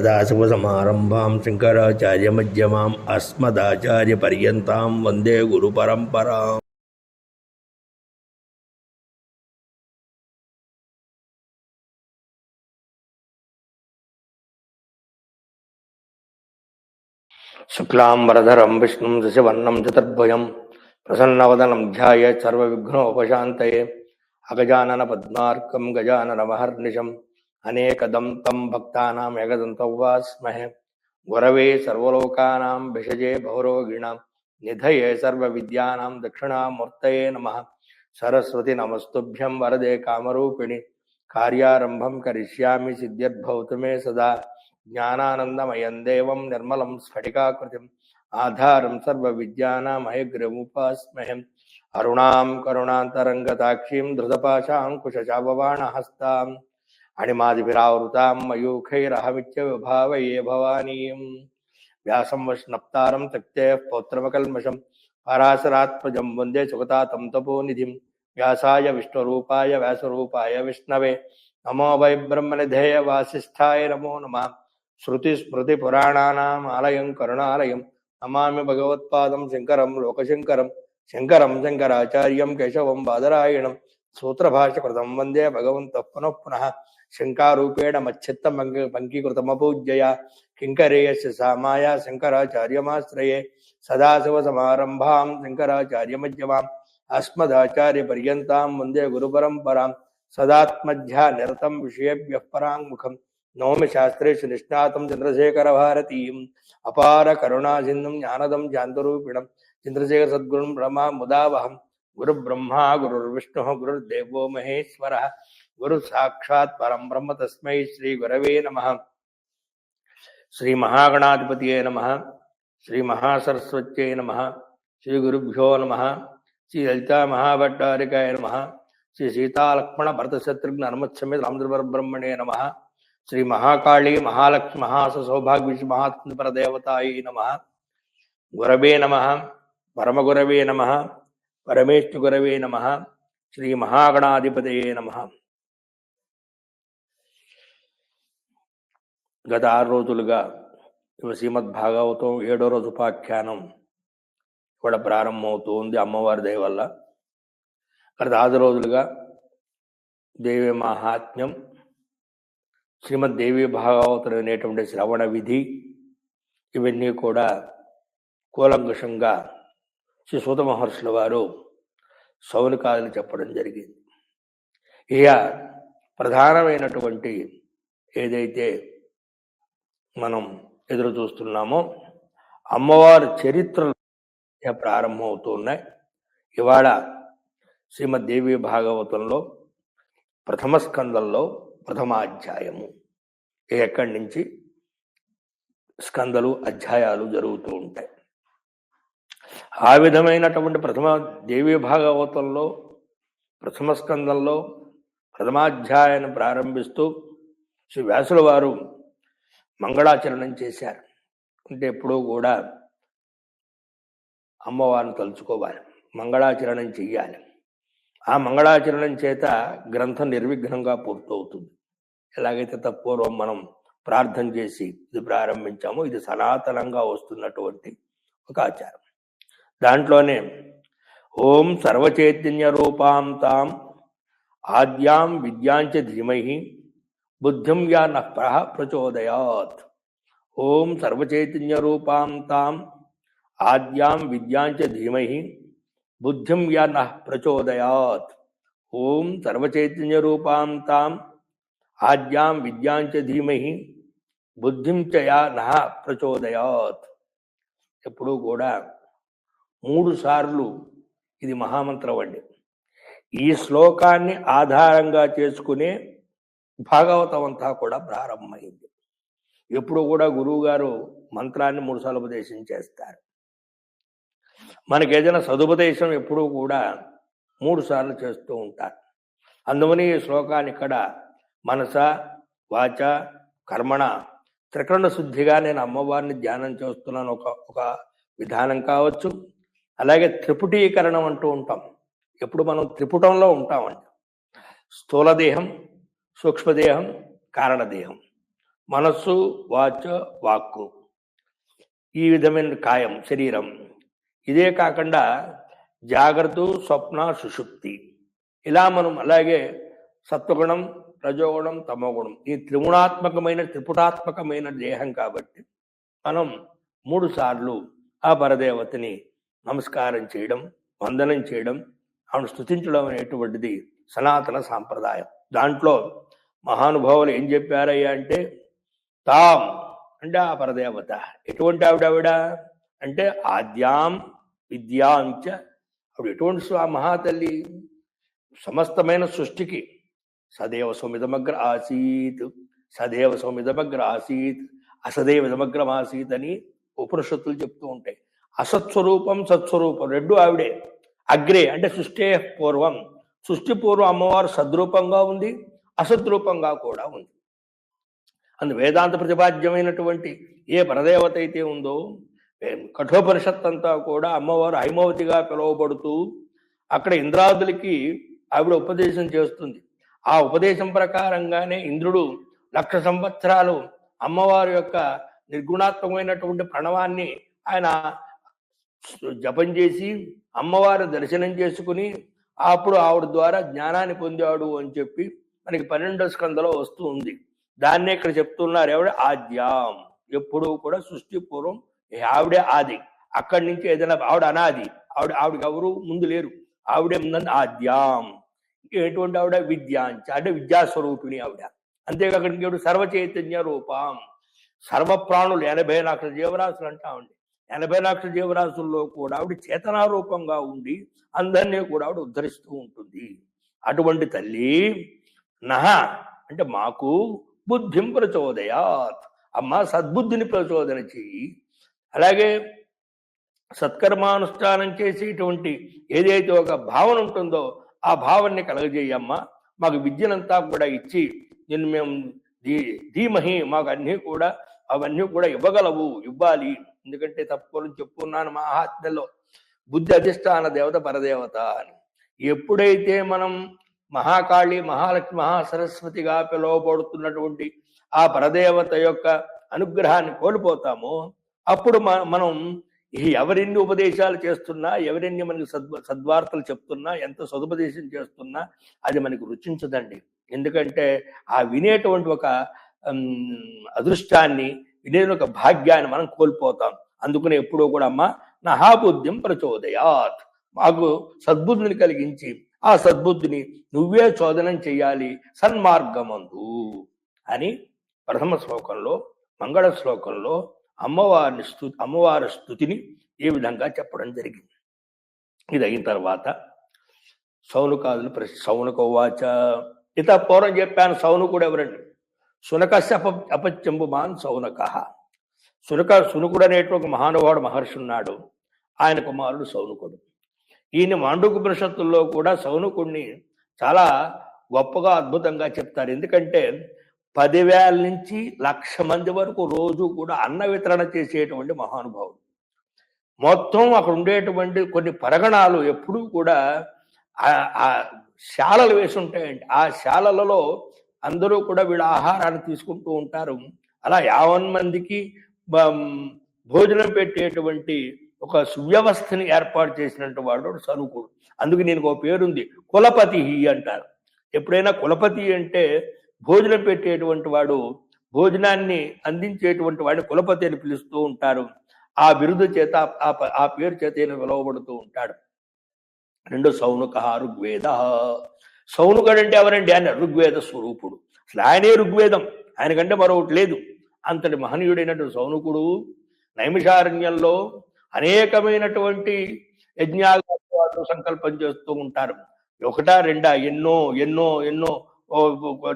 సదాశివసమారంభాం శంకరాచార్యమధ్యమాం అస్మదాచార్యపర్యంతాం వందే గురుపరంపరాం. శుక్లాంబరధరం విష్ణుం శశివర్ణం చతుర్భుజం ప్రసన్నవదనం ధ్యాయేత్ సర్వవిఘ్నోపశాంతయే. అగజానన పద్మార్కం గజాననమహర్నిశం అనేకదం తం భక్తానాం ఏకదంతముపాస్మహే. గురవే సర్వలోకానాం భిషజే భవరోగిణాం నిధయే సర్వవిద్యానాం దక్షిణామూర్తయే నమః. సరస్వతి నమస్తుభ్యం వరదే కామరూపిణి కార్యారంభం కరిష్యామి సిద్ధ్యద్భవతు మే సదా. జ్ఞానానందమయం దేవం నిర్మలం స్ఫటికాకృతిం ఆధారం సర్వవిద్యానాం హయగ్రీవముపాస్మహే. అరుణాం కరుణాంతరంగతాక్షీం ధృతపాశాంకుశచాపబాణహస్తాం అణిమాదిభిరావృతాం మయూఖైరహమిత్యవిభావయే భవానీం. వ్యాసం వష్ణప్తారం తక్తేః పౌత్రమకల్మషం పరాశరాత్మజం వందే సుగతాతం తపోనిధిం. వ్యాసాయ విష్ణురూపాయ వ్యాసరూపాయ విష్ణవే నమో వై బ్రహ్మనిధేయ వాసిష్ఠాయ నమో నమః. శృతిస్మృతిపురాణానాం ఆలయం కరుణాలయం నమామి భగవత్పాదం శంకరం లోకశంకరం. శంకరం శంకరాచార్యం కేశవం బాదరాయణం సూత్రభాష్యకృతం వందే భగవంతః పునః పునః. శంకారూపేణ మచ్చిత్తం పంకీకృతమపూజ్యయ కింకరేయస్య సామాయ శంకరాచార్యమాశ్రయే. సదాశివసమారంభాం శంకరాచార్యమధ్యమాం అస్మదాచార్యపర్యంతాం వందే గురుపరంపరాం. సదాత్మధ్యా నిరతం విషయేభ్యః పరాంగుఖం నౌమి శాస్త్రేషు నిష్ణాతం చంద్రశేఖరభారతీం. అపార కరుణాసింధుం జ్ఞానదం శాంతరూపిణం చంద్రశేఖర సద్గురుం బ్రహ్మ ముదావహం. గురు బ్రహ్మా గురుర్విష్ణుః గురుర్దేవో మహేశ్వరః గురు సాక్షాత్ పరం బ్రహ్మ తస్మై శ్రీ గురవే నమః. శ్రీ మహాగణాధిపతియే నమః. శ్రీ మహాసరస్వత్యై నమః. శ్రీ గురుభ్యో నమః. శ్రీ లలితా మహాభట్టారికాయ నమః. శ్రీ సీతాలక్ష్మణ భరత శత్రుఘ్న హనుమత్సమేత రామచంద్రబ్రహ్మణే నమః. శ్రీ మహాకాళీ మహాలక్ష్మి మహాసౌభాగ్య మహాత్మపరదేవతాయై నమః. గురవే నమః. పరమగురవే నమః. పరమేష్ఠు గురవే నమః. శ్రీ మహాగణాధిపతయే నమః. గత 6 రోజులుగా శ్రీమద్భాగవతం 7వ రోజు ఉపాఖ్యానం కూడా ప్రారంభమవుతుంది అమ్మవారి దయ వల్ల. గత 6 రోజులుగా దేవి మహాత్మ్యం, శ్రీమద్దేవి భాగవతం అనేటువంటి శ్రవణ విధి ఇవన్నీ కూడా కూలంకషంగా శ్రీ సూత మహర్షుల వారు సౌనికాదులు చెప్పడం జరిగింది. ఇక ప్రధానమైనటువంటి ఏదైతే మనం ఎదురు చూస్తున్నామో అమ్మవారి చరిత్రలు ప్రారంభమవుతున్నాయి. ఇవాళ శ్రీమద్దేవి భాగవతంలో ప్రథమ స్కందంలో ప్రథమాధ్యాయము. ఎక్కడి నుంచి స్కందలు అధ్యాయాలు జరుగుతూ ఉంటాయి. ఆ విధమైనటువంటి ప్రథమ దేవీ భాగవతంలో ప్రథమ స్కందంలో ప్రథమాధ్యాయాన్ని ప్రారంభిస్తూ శ్రీ వ్యాసుల వారు మంగళాచరణం చేశారు. అంటే ఎప్పుడూ కూడా అమ్మవారిని తలుచుకోవాలి, మంగళాచరణం చెయ్యాలి. ఆ మంగళాచరణం చేత గ్రంథం నిర్విఘ్నంగా పూర్తవుతుంది. ఎలాగైతే తప్పూర్వం మనం ప్రార్థన చేసి ఇది ప్రారంభించామో ఇది సనాతనంగా వస్తున్నటువంటి ఒక ఆచారం. దాంట్లోనే ఓం సర్వచైతన్య రూపాం తాం ఆద్యాం విద్యాంచ ధీమహి బుద్ధిం యా నః ప్రచోదయాత్. ఓం సర్వచైతన్య రూపాం తాం ఆద్యాం విద్యాంచ ధీమహి బుద్ధిం యా నః ప్రచోదయాత్. ఓం సర్వచైతన్య రూపాం తాం ఆద్యాం విద్యాంచ ధీమహి బుద్ధిం చ యా నః ప్రచోదయాత్. ఎప్పుడూ కూడా 3 సార్లు ఇది మహామంత్రం అండి. ఈ శ్లోకాన్ని ఆధారంగా చేసుకునే భాగవతం అంతా కూడా ప్రారంభమైంది. ఎప్పుడు కూడా గురువు గారు మంత్రాన్ని 3 సార్లు ఉపదేశం చేస్తారు. మనకి ఏదైనా సదుపదేశం ఎప్పుడూ కూడా 3 సార్లు చేస్తూ ఉంటారు. అందువని ఈ శ్లోకాన్ని ఇక్కడ మనస వాచ కర్మణ త్రికరణ శుద్ధిగా నేను అమ్మవారిని ధ్యానం చేస్తున్నాను ఒక విధానం కావచ్చు. అలాగే త్రిపుటీకరణం అంటూ ఉంటాం. ఎప్పుడు మనం త్రిపుటంలో ఉంటామండి. స్థూలదేహం, సూక్ష్మదేహం, కారణదేహం. మనస్సు, వాచ, వాక్కు, ఈ విధమైన కాయం శరీరం. ఇదే కాకుండా జాగ్రత్త, స్వప్న, సుషుప్తి, ఇలా మనం అలాగే సత్వగుణం, రజోగుణం, తమోగుణం, ఈ త్రిపుటాత్మకమైన దేహం కాబట్టి మనం 3 సార్లు ఆ పరదేవతని నమస్కారం చేయడం, వందనం చేయడం, ఆమెను స్తుతించడం అనేటువంటిది సనాతన సాంప్రదాయం. దాంట్లో మహానుభావులు ఏం చెప్పారయ్యా అంటే, తాం అంటే ఆ పరదేవత ఎటువంటి ఆవిడ అంటే ఆద్యాం విద్యాంచ, ఆవిడ ఎటువంటి మహాతల్లి, సమస్తమైన సృష్టికి సదేవ సౌమిదమగ్ర ఆసీత్, సదేవ సౌమిదమగ్ర ఆసీత్, అసదేవిదమగ్రం ఆసీత్ అని ఉపనిషత్తులు చెప్తూ ఉంటాయి. అసత్స్వరూపం, సత్స్వరూపం రెండు ఆవిడే. అగ్రే అంటే సృష్టి పూర్వం, సృష్టి పూర్వం అమ్మవారు సద్రూపంగా ఉంది, అసద్రూపంగా కూడా ఉంది. అందు వేదాంత ప్రతిపాద్యమైనటువంటి ఏ పరదేవత అయితే ఉందో, కఠోపనిషత్ అంతా కూడా అమ్మవారు హైమవతిగా పిలువబడుతూ అక్కడ ఇంద్రాదులకి ఆవిడ ఉపదేశం చేస్తుంది. ఆ ఉపదేశం ప్రకారంగానే ఇంద్రుడు 1,00,000 సంవత్సరాలు అమ్మవారి యొక్క నిర్గుణాత్మకమైనటువంటి ప్రణవాన్ని ఆయన జపం చేసి అమ్మవారి దర్శనం చేసుకుని అప్పుడు ఆవిడ ద్వారా జ్ఞానాన్ని పొందాడు అని చెప్పి మనకి 12వ స్కంధంలో వస్తూ ఉంది. దాన్నే ఇక్కడ చెప్తున్నారు. ఎవడ ఆద్యాం, ఎప్పుడూ కూడా సృష్టి పూర్వం ఆవిడే ఆది, అక్కడి నుంచి ఏదైనా ఆవిడ అనాది, ఆవిడకి ఎవరు ముందు లేరు, ఆవిడే ముందని ఆద్యాం. ఎటువంటి ఆవిడ విద్యాంచ అంటే విద్యాస్వరూపిణి ఆవిడ. అంతేకాక ఇంకేడు సర్వచైతన్య రూపం, సర్వప్రాణులు 80 లక్షల జీవరాశులు అంటామండి. 80 లక్షల జీవరాశుల్లో కూడా ఆవిడ చేతనారూపంగా ఉండి అందరినీ కూడా ఆవిడ ఉద్ధరిస్తూ ఉంటుంది. అటువంటి తల్లి నహ అంటే మాకు బుద్ధిం ప్రచోదయాత్, అమ్మ సద్బుద్ధిని ప్రచోదన చెయ్యి. అలాగే సత్కర్మానుష్ఠానం చేసేటువంటి ఏదైతే ఒక భావన ఉంటుందో ఆ భావాన్ని కలగజేయమ్మ, మాకు విద్యనంతా కూడా ఇచ్చి నిన్ను మేము ధీమహి మాకు అవన్నీ కూడా ఇవ్వగలవు, ఇవ్వాలి. ఎందుకంటే తప్పని చెప్పుకున్నాను మహాత్మ్యంలో, బుద్ధి అధిష్టాన దేవత పరదేవత అని. ఎప్పుడైతే మనం మహాకాళి, మహాలక్ష్మి, మహాసరస్వతిగా పిలువబడుతున్నటువంటి ఆ పరదేవత యొక్క అనుగ్రహాన్ని కోల్పోతామో అప్పుడు మనం ఎవరెన్ని ఉపదేశాలు చేస్తున్నా, ఎవరెన్ని మనకి సద్వార్తలు చెప్తున్నా, ఎంత సదుపదేశం చేస్తున్నా అది మనకి రుచించదండి. ఎందుకంటే ఆ వినేటువంటి ఒక అదృష్టాన్ని, వినే ఒక భాగ్యాన్ని మనం కోల్పోతాం. అందుకని ఎప్పుడూ కూడా అమ్మ నహాబుద్ధిం ప్రచోదయాత్, మాకు సద్బుద్ధిని కలిగించి ఆ సద్బుద్ధిని నువ్వే చోదనం చెయ్యాలి సన్మార్గమందు అని ప్రథమ శ్లోకంలో, మంగళ శ్లోకంలో అమ్మవారి స్తుతిని ఈ విధంగా చెప్పడం జరిగింది. ఇది అయిన తర్వాత సౌనకాదులు సౌనకవాచ, ఇత పూర్వం చెప్పాను. సౌనకుడు ఎవరండి? శునకస్య అపత్యంబుమాన్ సౌనక. శునకుడు అనేటువంటి మహానుభావుడు మహర్షి ఉన్నాడు, ఆయన కుమారుడు సౌనకుడు. ఈయన మాండూక్యోపనిషత్తుల్లో కూడా సౌనకుడిని చాలా గొప్పగా అద్భుతంగా చెప్తారు. ఎందుకంటే 10,000 నుంచి 1,00,000 మంది వరకు రోజు కూడా అన్న వితరణ చేసేటువంటి మహానుభావుడు. మొత్తం అక్కడ ఉండేటువంటి కొన్ని పరగణాలు ఎప్పుడూ కూడా ఆ శాలలు వేసి ఉంటాయండి. ఆ శాలలలో అందరూ కూడా వీళ్ళ ఆహారాన్ని తీసుకుంటూ ఉంటారు. అలా 50 మందికి భోజనం పెట్టేటువంటి ఒక సువ్యవస్థని ఏర్పాటు చేసినట్టు వాడు సనుకుడు. అందుకు నేను ఒక పేరుంది, కులపతి అంటారు. ఎప్పుడైనా కులపతి అంటే భోజనం పెట్టేటువంటి వాడు, భోజనాన్ని అందించేటువంటి వాడిని కులపతి అని పిలుస్తూ ఉంటారు. ఆ బిరుదు చేత, ఆ పేరు చేత పిలువబడుతూ ఉంటాడు. రెండు సౌనక ఋగ్వేద. సౌనుకుడు అంటే ఎవరండి? ఆయన ఋగ్వేద స్వరూపుడు. అసలు ఆయనే ఋగ్వేదం, ఆయనకంటే మరొకటి లేదు. అంతటి మహనీయుడైనటువంటి సౌనకుడు నైమిషారణ్యంలో అనేకమైనటువంటి యజ్ఞాలు సంకల్పం చేస్తూ ఉంటారు. ఒకటా రెండా, ఎన్నో ఎన్నో ఎన్నో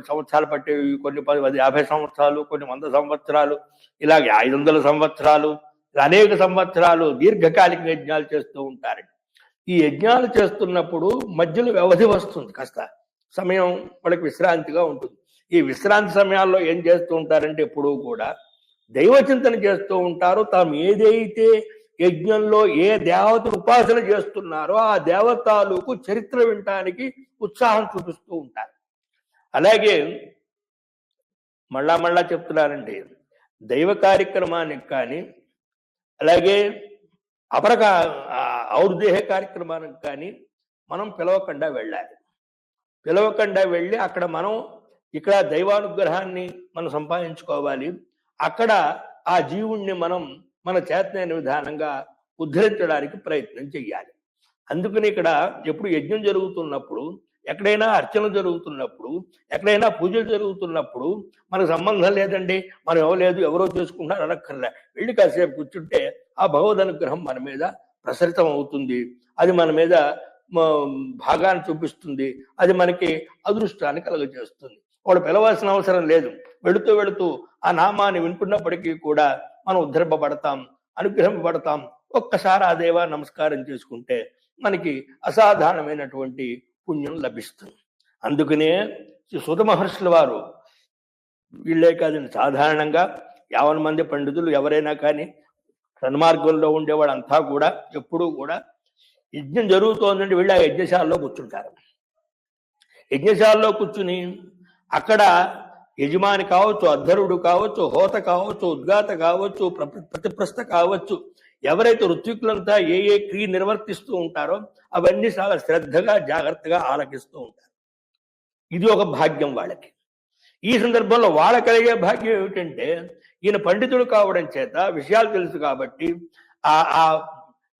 సంవత్సరాలు పట్టేవి. కొన్ని 50 సంవత్సరాలు, కొన్ని 100 సంవత్సరాలు, ఇలాగే 500 సంవత్సరాలు, అనేక సంవత్సరాలు దీర్ఘకాలిక యజ్ఞాలు చేస్తూ ఉంటారు. ఈ యజ్ఞాలు చేస్తున్నప్పుడు మధ్యలో వ్యవధి వస్తుంది, కాస్త సమయం వాళ్ళకి విశ్రాంతిగా ఉంటుంది. ఈ విశ్రాంతి సమయాల్లో ఏం చేస్తూ ఉంటారంటే ఎప్పుడూ కూడా దైవచింతన చేస్తూ ఉంటారు. తాము ఏదైతే యజ్ఞంలో ఏ దేవతను ఉపాసన చేస్తున్నారో ఆ దేవతాలకు చరిత్ర వినటానికి ఉత్సాహం చూపిస్తూ ఉంటారు. అలాగే మళ్ళా మళ్ళా చెప్తున్నారండి, దైవ కార్యక్రమానికి కానీ అలాగే ఔర్దేహ కార్యక్రమానికి కానీ మనం పిలవకుండా వెళ్ళాలి. పిలవకుండా వెళ్ళి అక్కడ మనం ఇక్కడ దైవానుగ్రహాన్ని మనం సంపాదించుకోవాలి. అక్కడ ఆ జీవుణ్ణి మనం మన చేతనైన విధానంగా ఉద్ధరించడానికి ప్రయత్నం చెయ్యాలి. అందుకని ఇక్కడ ఎప్పుడు యజ్ఞం జరుగుతున్నప్పుడు, ఎక్కడైనా అర్చన జరుగుతున్నప్పుడు, ఎక్కడైనా పూజలు జరుగుతున్నప్పుడు మనకు సంబంధం లేదండి, మనం ఎవరు ఎవరో చేసుకుంటున్నారు అనక్కర్లే. వెళ్ళి కాసేపు కూర్చుంటే ఆ భగవద్ అనుగ్రహం మన మీద ప్రసరితం అవుతుంది. అది మన మీద భాగాన్ని చూపిస్తుంది. అది మనకి అదృష్టాన్ని కలుగజేస్తుంది. వాడు పిలవాల్సిన అవసరం లేదు. వెళుతూ వెళుతూ ఆ నామాన్ని వింటున్నప్పటికీ కూడా మనం ఉద్ధరింపబడతాం, అనుగ్రహింపబడతాం. ఒక్కసారి ఆ దేవా నమస్కారం చేసుకుంటే మనకి అసాధారణమైనటువంటి పుణ్యం లభిస్తుంది. అందుకనే సుత మహర్షుల వారు, వీళ్ళే కాదండి, సాధారణంగా 50 మంది పండితులు ఎవరైనా కానీ సన్మార్గంలో ఉండేవాడంతా కూడా ఎప్పుడూ కూడా యజ్ఞం జరుగుతోందంటే వీళ్ళు ఆ యజ్ఞశాలలో కూర్చుంటారు. యజ్ఞశాలలో కూర్చుని అక్కడ యజమాని కావచ్చు, అద్ధరుడు కావచ్చు, హోత కావచ్చు, ఉద్గాత కావచ్చు, ప్రతిప్రస్థ కావచ్చు, ఎవరైతే ఋత్వికులంతా ఏ ఏ క్రియ నిర్వర్తిస్తూ ఉంటారో అవన్నీ చాలా శ్రద్ధగా జాగ్రత్తగా ఆలకిస్తూ ఉంటారు. ఇది ఒక భాగ్యం వాళ్ళకి. ఈ సందర్భంలో వాళ్ళ కలిగే భాగ్యం ఏమిటంటే, ఈయన పండితుడు కావడం చేత విషయాలు తెలుసు కాబట్టి ఆ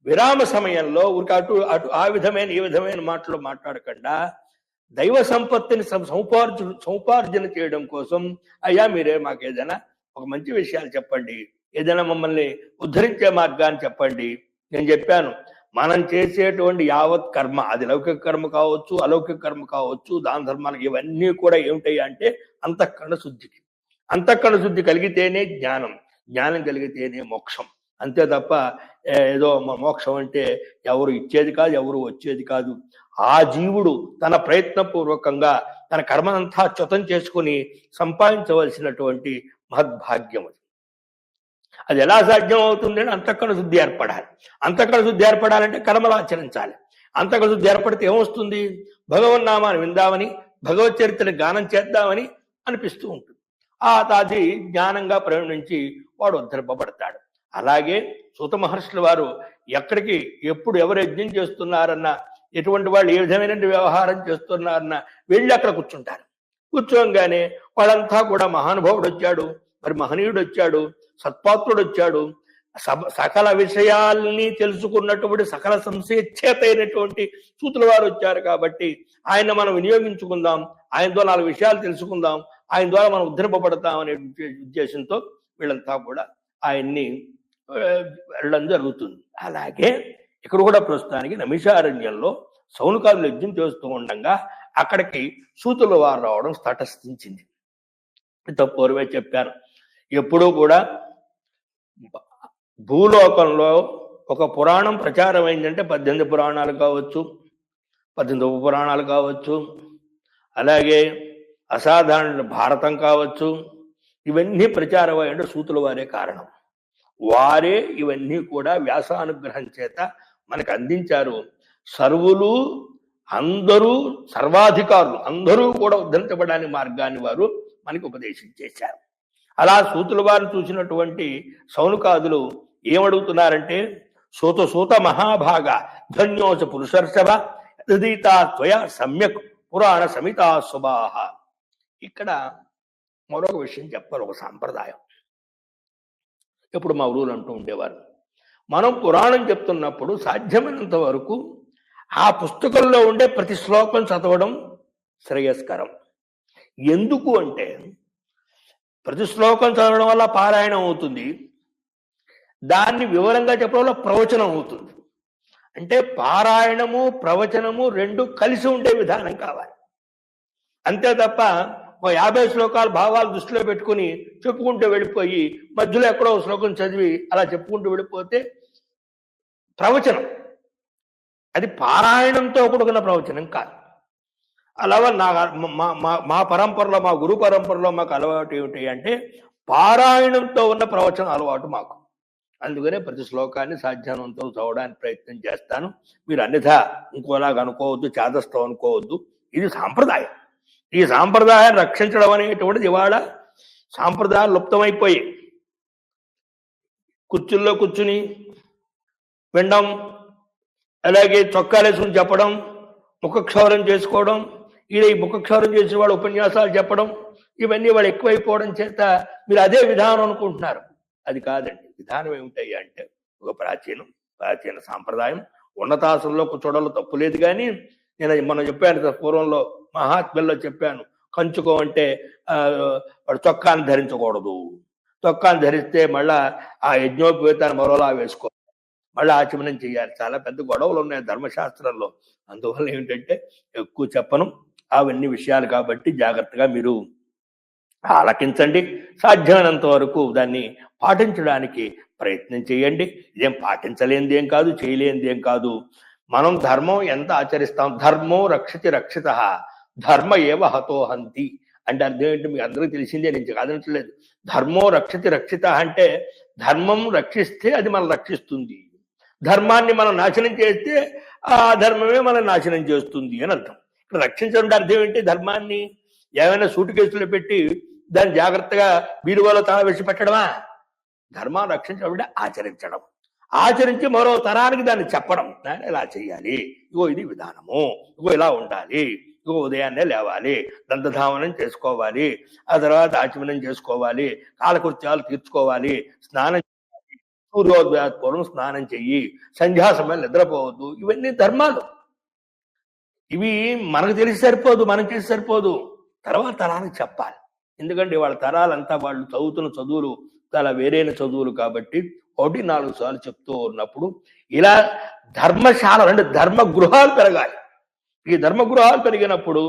విరామ సమయంలో ఊరికి అటు అటు ఆ విధమైన ఈ విధమైన మాటలు మాట్లాడకుండా దైవ సంపత్తిని సముపార్జన చేయడం కోసం, అయ్యా మీరే మాకు ఏదైనా ఒక మంచి విషయాలు చెప్పండి, ఏదైనా మమ్మల్ని ఉద్ధరించే మార్గాన్ని చెప్పండి. నేను చెప్పాను, మనం చేసేటువంటి యావత్ కర్మ, అది లౌకిక కర్మ కావచ్చు, అలౌకిక కర్మ కావచ్చు, దాన ధర్మాలకు, ఇవన్నీ కూడా ఏమిటాయి అంటే అంతఃకరణ శుద్ధికి. అంతఃకరణ శుద్ధి కలిగితేనే జ్ఞానం, జ్ఞానం కలిగితేనే మోక్షం. అంతే తప్ప ఏదో మోక్షం అంటే ఎవరు ఇచ్చేది కాదు, ఎవరు వచ్చేది కాదు. ఆ జీవుడు తన ప్రయత్నపూర్వకంగా తన కర్మనంతా చ్యుతం చేసుకుని సంపాదించవలసినటువంటి మహద్భాగ్యం. అది ఎలా సాధ్యం అవుతుంది అంటే అంతఃకరణ శుద్ధి ఏర్పడాలి. అంతఃకరణ శుద్ధి ఏర్పడాలంటే కర్మలు ఆచరించాలి. అంతఃకరణ శుద్ధి ఏర్పడితే ఏమొస్తుంది? భగవన్నామాన్ని విందామని, భగవత్ చరిత్రని గానం చేద్దామని అనిపిస్తూ ఉంటుంది. అది జ్ఞానంగా పరిగణించి వాడు ఉద్ధరింపబడతాడు. అలాగే సూత మహర్షుల వారు ఎక్కడికి ఎప్పుడు ఎవరు యజ్ఞం చేస్తున్నారన్నా, ఎటువంటి వాళ్ళు ఏ విధమైన వ్యవహారం చేస్తున్నారన్నా వెళ్ళి అక్కడ కూర్చుంటారు. కూర్చోగానే వాళ్ళంతా కూడా మహానుభావుడు వచ్చాడు, మరి మహనీయుడు వచ్చాడు, సత్పాత్రుడు వచ్చాడు, సకల విషయాల్ని తెలుసుకున్నటువంటి సకల సంశయచేత అయినటువంటి సూతుల వారు వచ్చారు కాబట్టి ఆయన మనం వినియోగించుకుందాం, ఆయన ద్వారా 4 విషయాలు తెలుసుకుందాం, ఆయన ద్వారా మనం ఉద్ధరింపబడతాం అనే ఉద్దేశంతో వీళ్ళంతా కూడా ఆయన్ని వెళ్ళడం జరుగుతుంది. అలాగే ఇక్కడ కూడా ప్రస్తుతానికి నమిషారణ్యంలో సౌనకాదులు యజ్ఞం చేస్తూ ఉండగా అక్కడికి సూతుల వారు రావడం తటస్థించింది. పూర్వే చెప్పాను, ఎప్పుడూ కూడా భూలోకంలో ఒక పురాణం ప్రచారం అయిందంటే 18 పురాణాలు కావచ్చు, 18 ఉపపురాణాలు కావచ్చు, అలాగే అసాధారణ భారతం కావచ్చు, ఇవన్నీ ప్రచారం అయ్యంటే సూతుల వారే కారణం. వారే ఇవన్నీ కూడా వ్యాసానుగ్రహం చేత మనకు అందించారు. సర్వులు అందరూ, సర్వాధికారులు అందరూ కూడా ఉద్ధరించబడడానికి మార్గాన్ని వారు మనకి ఉపదేశం చేశారు. అలా సూతుల వారు చూసినటువంటి సౌనకాదులు ఏమడుగుతున్నారంటే, సూత మహాభాగ ధన్యోచ పురుషర్షభ యదీతా త్వయ సమ్యక్ పురాణ సమితా సుబాహ. ఇక్కడ మరొక విషయం చెప్పాలి, ఒక సాంప్రదాయం. ఇప్పుడు మా ఊరు అంటూ ఉండేవారు, మనం పురాణం చెప్తున్నప్పుడు సాధ్యమైనంత వరకు ఆ పుస్తకంలో ఉండే ప్రతి శ్లోకం చదవడం శ్రేయస్కరం. ఎందుకు అంటే ప్రతి శ్లోకం చదవడం వల్ల పారాయణం అవుతుంది, దాన్ని వివరంగా చెప్పడం వల్ల ప్రవచనం అవుతుంది. అంటే పారాయణము ప్రవచనము 2 కలిసి ఉండే విధానం కావాలి. అంతే తప్ప 50 శ్లోకాలు భావాలు దృష్టిలో పెట్టుకుని చెప్పుకుంటూ వెళ్ళిపోయి మధ్యలో ఎక్కడో శ్లోకం చదివి అలా చెప్పుకుంటూ వెళ్ళిపోతే ప్రవచనం, అది పారాయణంతో కూడుకున్న ప్రవచనం కాదు. అలా మా పరంపరలో, మా గురు పరంపరలో మాకు అలవాటు ఏమిటి అంటే పారాయణంతో ఉన్న ప్రవచనం అలవాటు మాకు. అందుకనే ప్రతి శ్లోకాన్ని సాధ్యానంతో చదవడానికి ప్రయత్నం చేస్తాను. మీరు అన్యథా ఇంకోలాగా అనుకోవద్దు, చేదస్తం అనుకోవద్దు. ఇది సాంప్రదాయం. ఈ సాంప్రదాయాన్ని రక్షించడం అనేటువంటిది ఇవాళ సాంప్రదాయాలు లుప్తమైపోయాయి. కుర్చీల్లో కూర్చుని వినడం, అలాగే చొక్కాలేసుకుని చెప్పడం, ముఖక్షౌరం చేసుకోవడం, ఈ ముఖక్షౌరం చేసిన వాళ్ళు ఉపన్యాసాలు చెప్పడం, ఇవన్నీ వాళ్ళు ఎక్కువైపోవడం చేత మీరు అదే విధానం అనుకుంటున్నారు. అది కాదండి. విధానం ఏమిటయ్యా అంటే ఒక ప్రాచీన సాంప్రదాయం. ఉన్నతాసనంలో కూర్చోవడంలో తప్పు లేదు. కానీ నేను మనం చెప్పాను పూర్వంలో మహాత్మ్యంలో చెప్పాను, కంచుకో అంటే వాడు చొక్కాన్ని ధరించకూడదు. చొక్కాన్ని ధరిస్తే మళ్ళా ఆ యజ్ఞోపేతాన్ని మరోలా వేసుకోవాలి, మళ్ళీ ఆచమనం చేయాలి. చాలా పెద్ద గొడవలు ఉన్నాయి ధర్మశాస్త్రంలో. అందువల్ల ఏమిటంటే ఎక్కువ చెప్పను అవన్నీ విషయాలు. కాబట్టి జాగ్రత్తగా మీరు ఆలకించండి. సాధ్యమైనంత వరకు దాన్ని పాటించడానికి ప్రయత్నం చేయండి. ఇదేం పాటించలేనిది ఏం కాదు, చేయలేనిది ఏం కాదు. మనం ధర్మం ఎంత ఆచరిస్తాం, ధర్మో రక్షతి రక్షిత ధర్మ ఏవ హతోహంతి అంటే అర్థం ఏంటి మీకు అందరికీ తెలిసిందే, నేను కాదనట్లేదు. ధర్మో రక్షతి రక్షిత అంటే ధర్మం రక్షిస్తే అది మనం రక్షిస్తుంది, ధర్మాన్ని మనం నాశనం చేస్తే ఆ ధర్మమే మనం నాశనం చేస్తుంది అని అర్థం. ఇక్కడ రక్షించడం అర్థం ఏంటి, ధర్మాన్ని ఏమైనా సూటు కేసులో పెట్టి దాన్ని జాగ్రత్తగా బీరువాలో తల వేసి పెట్టడమా? ధర్మాన్ని రక్షించడం ఆచరించడం, ఆచరించి మరో తరానికి దాన్ని చెప్పడం, దాన్ని ఇలా చేయాలి, ఇగో ఇది విధానము, ఇగో ఇలా ఉండాలి, ఇగో ఉదయాన్నే లేవాలి, దంతధావనం చేసుకోవాలి, ఆ తర్వాత ఆచమనం చేసుకోవాలి, కాలకృత్యాలు తీర్చుకోవాలి, స్నానం చేయాలి, సూర్యోదయాత్ పూర్వం స్నానం చెయ్యి, సంధ్యా సమయం నిద్రపోవద్దు. ఇవన్నీ ధర్మాలు. ఇవి మనకు తెలిసి సరిపోదు, మనం చేసి సరిపోదు, తర్వాత తరానికి చెప్పాలి. ఎందుకంటే వాళ్ళ తరాలంతా వాళ్ళు చదువుతున్న చదువులు చాలా వేరైన చదువులు కాబట్టి 1-4 సార్లు చెప్తూ ఉన్నప్పుడు ఇలా ధర్మశాలలు అంటే ధర్మ గృహాలు పెరగాలి. ఈ ధర్మగృహాలు పెరిగినప్పుడు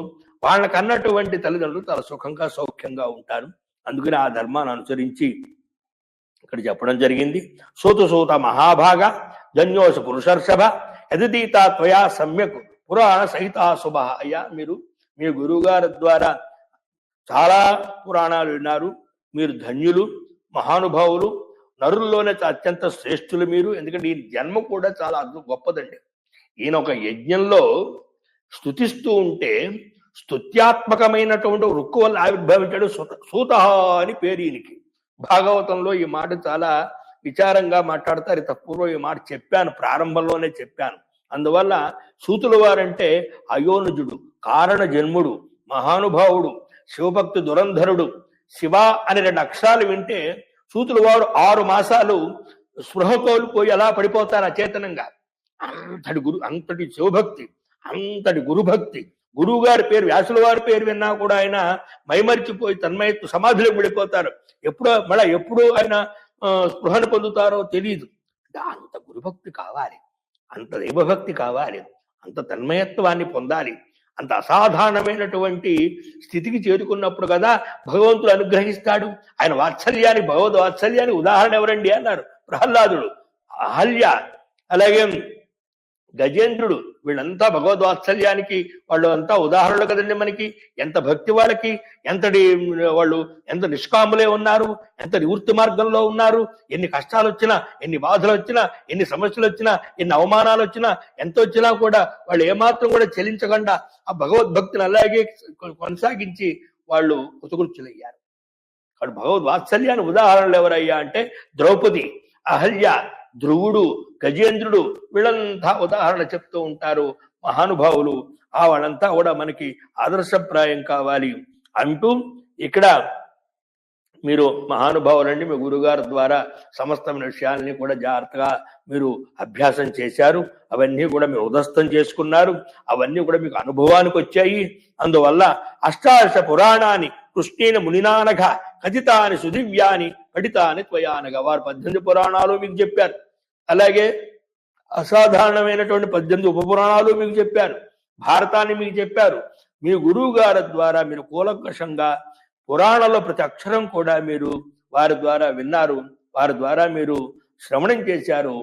వాళ్ళకు అన్నటువంటి తల్లిదండ్రులు చాలా సుఖంగా సౌఖ్యంగా ఉంటారు. అందుకని ఆ ధర్మాన్ని అనుసరించి ఇక్కడ చెప్పడం జరిగింది. సూత మహాభాగ జన్యోష పురుషర్షభ యదీత త్వయా సమ్యక్ పురాణ సహిత శుభ. అయ్యా, మీరు మీ గురువుగారి ద్వారా చాలా పురాణాలు విన్నారు, మీరు ధన్యులు, మహానుభావులు, నరుల్లోనే అత్యంత శ్రేష్ఠులు మీరు. ఎందుకంటే ఈ జన్మ కూడా చాలా గొప్పదండి. ఈయన ఒక యజ్ఞంలో స్తుతిస్తూ ఉంటే స్తుత్యాత్మకమైనటువంటి రుక్కు వల్ల ఆవిర్భవించాడు. సూత అని పేరు ఈయనకి. భాగవతంలో ఈ మాట చాలా విచారంగా మాట్లాడతారు. పూర్వం ఈ మాట చెప్పాను, ప్రారంభంలోనే చెప్పాను. అందువల్ల సూతుల వారంటే అయోనుజుడు, కారణ జన్ముడు, మహానుభావుడు, శివభక్తి దురంధరుడు. శివ అనే 2 అక్షరాలు వింటే సూతుల వారు 6 మాసాలు స్పృహ కోల్పోయి అలా పడిపోతారు అచేతనంగా. అంతటి శివభక్తి, అంతటి గురుభక్తి. గురువు గారి పేరు, వ్యాసుల వారి పేరు విన్నా కూడా ఆయన మైమరిచిపోయి తన్మయత్వ సమాధిలో పడిపోతారు. ఎప్పుడు ఆయన స్పృహను పొందుతారో తెలియదు. అంత గురుభక్తి కావాలి, అంత దైవభక్తి కావాలి, అంత తన్మయత్వాన్ని పొందాలి. అంత అసాధారణమైనటువంటి స్థితికి చేరుకున్నప్పుడు కదా భగవంతుడు అనుగ్రహిస్తాడు. ఆయన వాత్సల్యానికి, భగవద్ వాత్సల్యానికి ఉదాహరణ ఎవరండి అన్నారు ప్రహ్లాదుడు, అహల్య, అలాగే గజేంద్రుడు. వీళ్ళంతా భగవద్వాత్సల్యానికి వాళ్ళు అంతా ఉదాహరణలు కదండి మనకి. ఎంత భక్తి వాళ్ళకి, వాళ్ళు ఎంత నిష్కాములే ఉన్నారు, ఎంత నివృత్తి మార్గంలో ఉన్నారు. ఎన్ని కష్టాలు వచ్చినా, ఎన్ని బాధలు వచ్చినా, ఎన్ని సమస్యలు వచ్చినా, ఎన్ని అవమానాలు వచ్చినా, ఎంత వచ్చినా కూడా వాళ్ళు ఏమాత్రం కూడా చెలించకుండా ఆ భగవద్భక్తిని అలాగే కొనసాగించి వాళ్ళు కృతకృత్యులయ్యారు. వాడు భగవద్వాత్సల్యాన్ని ఉదాహరణలు ఎవరయ్యా అంటే ద్రౌపది, అహల్య, ధ్రువుడు, గజేంద్రుడు, వీళ్ళంతా ఉదాహరణ చెప్తూ ఉంటారు మహానుభావులు. వాళ్ళంతా కూడా మనకి ఆదర్శప్రాయం కావాలి అంటూ ఇక్కడ మీరు మహానుభావులండి, మీ గురుగారి ద్వారా సమస్తమైన విషయాల్ని కూడా జాగ్రత్తగా మీరు అభ్యాసం చేశారు. అవన్నీ కూడా మీరు ఉదస్తం చేసుకున్నారు. అవన్నీ కూడా మీకు అనుభవానికి వచ్చాయి. అందువల్ల అష్టాదశ పురాణాన్ని కృష్ణేన మునినానఘ కథితాని సుదివ్యాని పఠితాని త్వయానగా. వారు 18 పురాణాలు మీకు చెప్పారు. అలాగే అసాధారణమైనటువంటి 18 ఉపపురాణాలు మీకు చెప్పారు. భారతాన్ని మీకు చెప్పారు. మీ గురువు గారి ద్వారా మీరు కూలంకషంగా పురాణంలో ప్రతి అక్షరం కూడా మీరు వారి ద్వారా విన్నారు, వారి ద్వారా మీరు శ్రవణం చేశారు.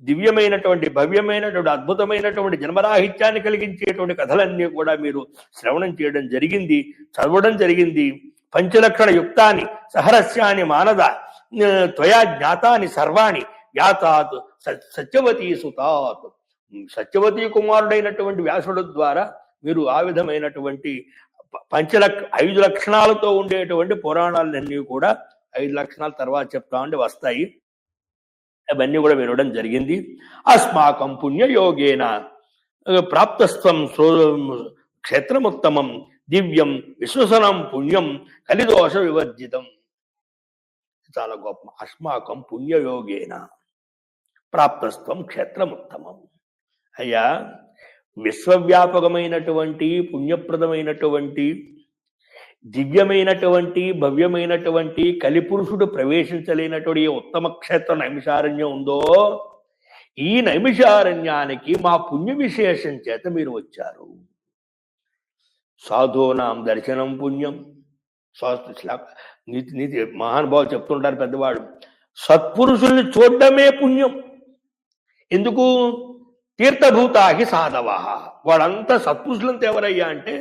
దివ్యమైనటువంటి, భవ్యమైనటువంటి, అద్భుతమైనటువంటి జన్మరాహిత్యాన్ని కలిగించేటువంటి కథలన్నీ కూడా మీరు శ్రవణం చేయడం జరిగింది, చదవడం జరిగింది. పంచలక్షణ యుక్తాన్ని సహరస్యాన్ని మానద త్వయా జ్ఞాతాని సర్వాణి వ్యాతాత్ సత్యవతీ సుతాత్. సత్యవతీ కుమారుడైనటువంటి వ్యాసుడు ద్వారా మీరు ఆ విధమైనటువంటి ఐదు లక్షణాలతో ఉండేటువంటి పురాణాలన్నీ కూడా 5 లక్షణాల తర్వాత చెప్తామండి వస్తాయి. అవన్నీ కూడా వినడం జరిగింది. అస్మాకం పుణ్యయోగేన ప్రాప్తస్త్వం క్షేత్రముత్తమం దివ్యం విశ్వసనం పుణ్యం కలిదోష వివర్జితం. చాలా గొప్ప. అస్మాకం పుణ్యయోగేన ప్రాప్తస్త్వం క్షేత్రముత్తమం. అయ్యా, విశ్వవ్యాపకమైనటువంటి పుణ్యప్రదమైనటువంటి దివ్యమైనటువంటి భవ్యమైనటువంటి కలిపురుషుడు ప్రవేశించలేనటువంటి ఉత్తమ క్షేత్రం నైమిషారణ్యం ఉందో, ఈ నైమిషారణ్యానికి మా పుణ్య విశేషం చేత మీరు వచ్చారు. సాధూనాం దర్శనం పుణ్యం. నీతి మహానుభావులు చెప్తుంటారు పెద్దవాడు, సత్పురుషుల్ని చూడడమే పుణ్యం. ఎందుకు? తీర్థభూతాహి సాధవ. వాళ్ళంతా సత్పురుషులంతా ఎవరయ్యా అంటే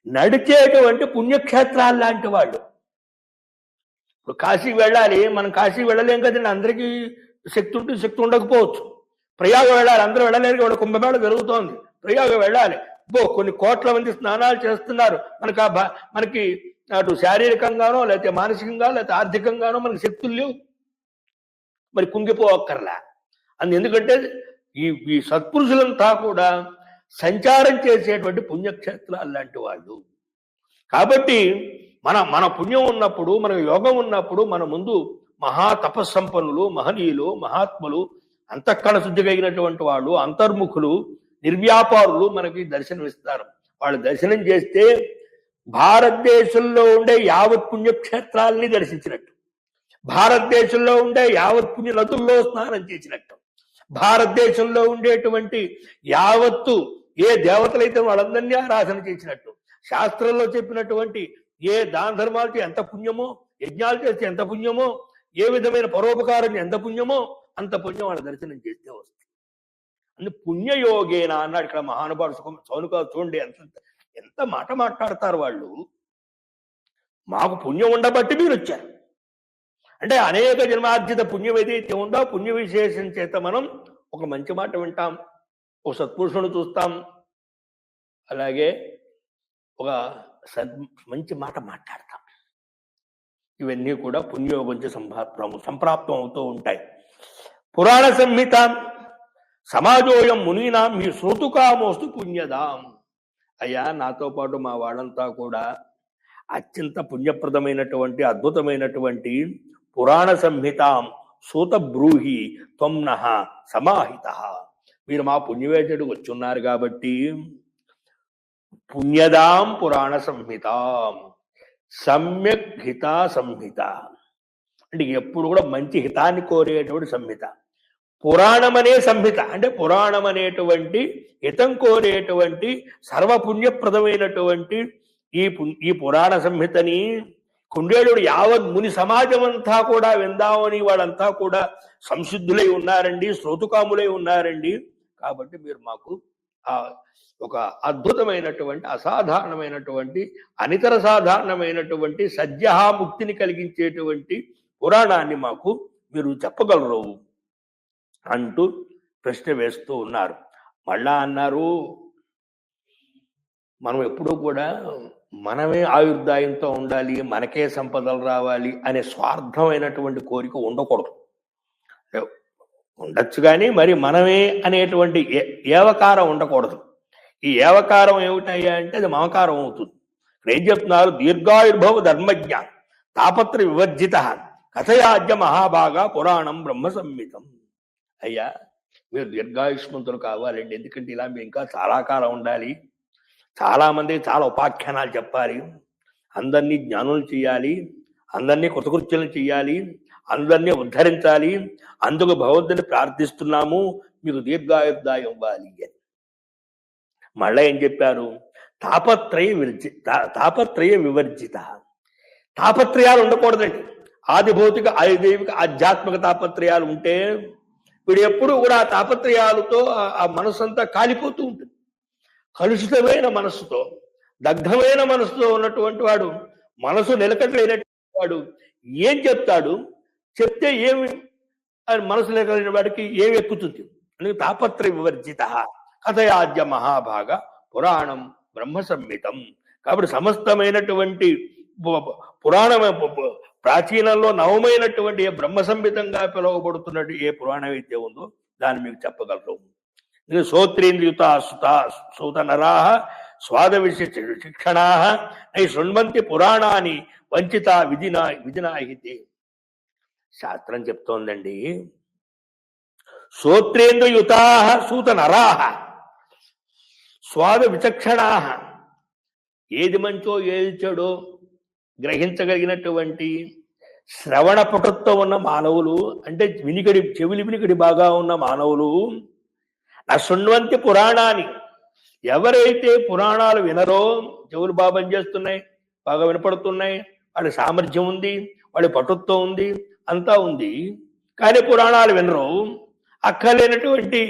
నడిచేటువంటి పుణ్యక్షేత్రాలు లాంటి వాళ్ళు. ఇప్పుడు కాశీకి వెళ్ళాలి, మనం కాశీకి వెళ్ళలేం కదండి, అందరికీ శక్తి ఉంటుంది, శక్తి ఉండకపోవచ్చు. ప్రయాగం వెళ్ళాలి, అందరూ వెళ్ళలేరు, వాడు కుంభమేళ జరుగుతోంది, ప్రయాగం వెళ్ళాలి. కొన్ని కోట్ల మంది స్నానాలు చేస్తున్నారు, మనకి అటు శారీరకంగానో లేకపోతే మానసికంగానో లేకపోతే ఆర్థికంగానో మనకి శక్తులు లేవు, మరి కుంగిపోవక్కర్లా. ఎందుకంటే ఈ సత్పురుషులంతా కూడా సంచారం చేసేటువంటి పుణ్యక్షేత్రాలు లాంటి వాళ్ళు. కాబట్టి మన పుణ్యం ఉన్నప్పుడు, మన యోగం ఉన్నప్పుడు మన ముందు మహా తపస్సంపన్నులు, మహనీయులు, మహాత్ములు, అంతఃకరణ శుద్ధి కలిగినటువంటి వాళ్ళు, అంతర్ముఖులు, నిర్వ్యాపారులు మనకి దర్శనమిస్తారు. వాళ్ళు దర్శనం చేస్తే భారతదేశంలో ఉండే యావత్ పుణ్యక్షేత్రాలని దర్శించినట్టు, భారతదేశంలో ఉండే యావత్ పుణ్య నదుల్లో స్నానం చేసినట్టు, భారతదేశంలో ఉండేటువంటి యావత్తు ఏ దేవతలైతే వాళ్ళందరినీ ఆరాధన చేసినట్టు, శాస్త్రంలో చెప్పినటువంటి ఏ దాన ధర్మాలకి ఎంత పుణ్యమో, యజ్ఞాలు చేస్తే ఎంత పుణ్యమో, ఏ విధమైన పరోపకారం ఎంత పుణ్యమో అంత పుణ్యం వాళ్ళ దర్శనం చేస్తే వస్తుంది. పుణ్యయోగేన అన్నాడు ఇక్కడ మహానుభావుడు సౌనుక. చూడండి ఎంత మాట మాట్లాడతారు వాళ్ళు. మాకు పుణ్యం ఉండబట్టి మీరు వచ్చారు అంటే, అనేక జన్మార్జిత పుణ్యం ఏదైతే ఉందో పుణ్య విశేషం చేత మనం ఒక మంచి మాట వింటాం, ఒక సత్పురుషుని చూస్తాం, అలాగే ఒక మంచి మాట మాట్లాడతాం. ఇవన్నీ కూడా పుణ్యయోగంచే సంప్రాప్తం అవుతూ ఉంటాయి. పురాణ సంహిత సమాజోయం మునీనాం మీ శ్రోతుకామోస్తు పుణ్యదాం. అయ్యా, నాతో పాటు మా వాళ్ళంతా కూడా అత్యంత పుణ్యప్రదమైనటువంటి అద్భుతమైనటువంటి పురాణ సంహితాం సూత బ్రూహి త్వమ్నః సమాహిత. మీరు మా పుణ్యవేచుడికి వచ్చున్నారు కాబట్టి పుణ్యదాం పురాణ సంహితాం సమ్యక్ హిత సంహిత అంటే ఎప్పుడు కూడా మంచి హితాన్ని కోరేటువంటి సంహిత. పురాణం అనే సంహిత అంటే పురాణం అనేటువంటి హితం కోరేటువంటి సర్వపుణ్యప్రదమైనటువంటి ఈ పురాణ సంహితని కుండేడు యావత్ ముని సమాజం అంతా కూడా విందామని వాళ్ళంతా కూడా సంసిద్ధులై ఉన్నారండి, శ్రోతుకాములై ఉన్నారండి. కాబట్టి మీరు మాకు ఒక అద్భుతమైనటువంటి అసాధారణమైనటువంటి అనితర సాధారణమైనటువంటి సద్యహాముక్తిని కలిగించేటువంటి పురాణాన్ని మాకు మీరు చెప్పగలరు అంటూ ప్రశ్న వేస్తూ ఉన్నారు. మళ్ళా అన్నారు, మనం ఎప్పుడూ కూడా మనమే ఆయుర్దాయంతో ఉండాలి, మనకే సంపదలు రావాలి అనే స్వార్థమైనటువంటి కోరిక ఉండకూడదు. ఉండొచ్చు కానీ మరి మనమే అనేటువంటి ఏవకారం ఉండకూడదు. ఈ ఏవకారం ఏమిటయ్యా అంటే అది మమకారం అవుతుంది. ఏం చెప్తున్నారు? దీర్ఘాయుర్భవ ధర్మజ్ఞ తాపత్ర వివర్జిత కథయాజ్య మహాభాగా పురాణం బ్రహ్మ సంహితం. అయ్యా, మీరు దీర్ఘాయుష్మంతులు కావాలండి, ఎందుకంటే ఇలా మీరు ఇంకా చాలా కాలం ఉండాలి, చాలా మంది చాలా ఉపాఖ్యానాలు చెప్పాలి, అందరినీ జ్ఞానులు చేయాలి, అందరినీ కృతకృత్యులు చేయాలి, అందరినీ ఉద్ధరించాలి. అందుకు భగవంతుని ప్రార్థిస్తున్నాము, మీకు దీర్ఘాయుర్దాయం ఇవ్వాలి అని. మళ్ళా ఏం చెప్పారు? తాపత్రయ వివర్జిత. తాపత్రయాలు ఉండకూడదండి. ఆది భౌతిక ఆదిదైవిక ఆధ్యాత్మిక తాపత్రయాలు ఉంటే వీడు ఎప్పుడు కూడా ఆ తాపత్రయాలతో ఆ మనసు అంతా కాలిపోతూ ఉంటుంది. కలుషితమైన మనస్సుతో, దగ్ధమైన మనసుతో ఉన్నటువంటి వాడు, మనసు నిలకడలేనటువంటి వాడు ఏం చెప్తాడు? చెప్తే ఏమి మనసు నిలకడలేని వాడికి ఏమి ఎక్కుతుంది? అందుకే తాపత్రయ వివర్జిత కథయాద్య మహాభాగ పురాణం బ్రహ్మ సంహితం కాబట్టి సమస్తమైనటువంటి పురాణ ప్రాచీనంలో నవమైనటువంటి ఏ బ్రహ్మ సంహితంగా పిలువబడుతున్నట్టు ఏ పురాణం అయితే ఉందో దాన్ని మీకు చెప్పగలరు. శ్రోత్రేంద్రియుత సూత నరాహ స్వాద శిక్షణా నై శృణ్వంతి పురాణాన్ని వంచిత విధినాహితే. శాస్త్రం చెప్తోందండి, శ్రోత్రేంద్రయుతా సూత నరాహ స్వాద విచక్షణా, ఏది మంచో ఏది చెడో గ్రహించగలిగినటువంటి శ్రవణ పటుత్వం ఉన్న మానవులు, అంటే చెవిలి బాగా ఉన్న మానవులు, నా శృణ్వంతి పురాణాన్ని, ఎవరైతే పురాణాలు వినరో, చెవులు బాగా పనిచేస్తున్నాయి, బాగా వినపడుతున్నాయి, వాళ్ళ సామర్థ్యం ఉంది, వాళ్ళ పటుత్వం ఉంది, అంతా ఉంది, కానీ పురాణాలు వినరు, అక్కర్లేనటువంటి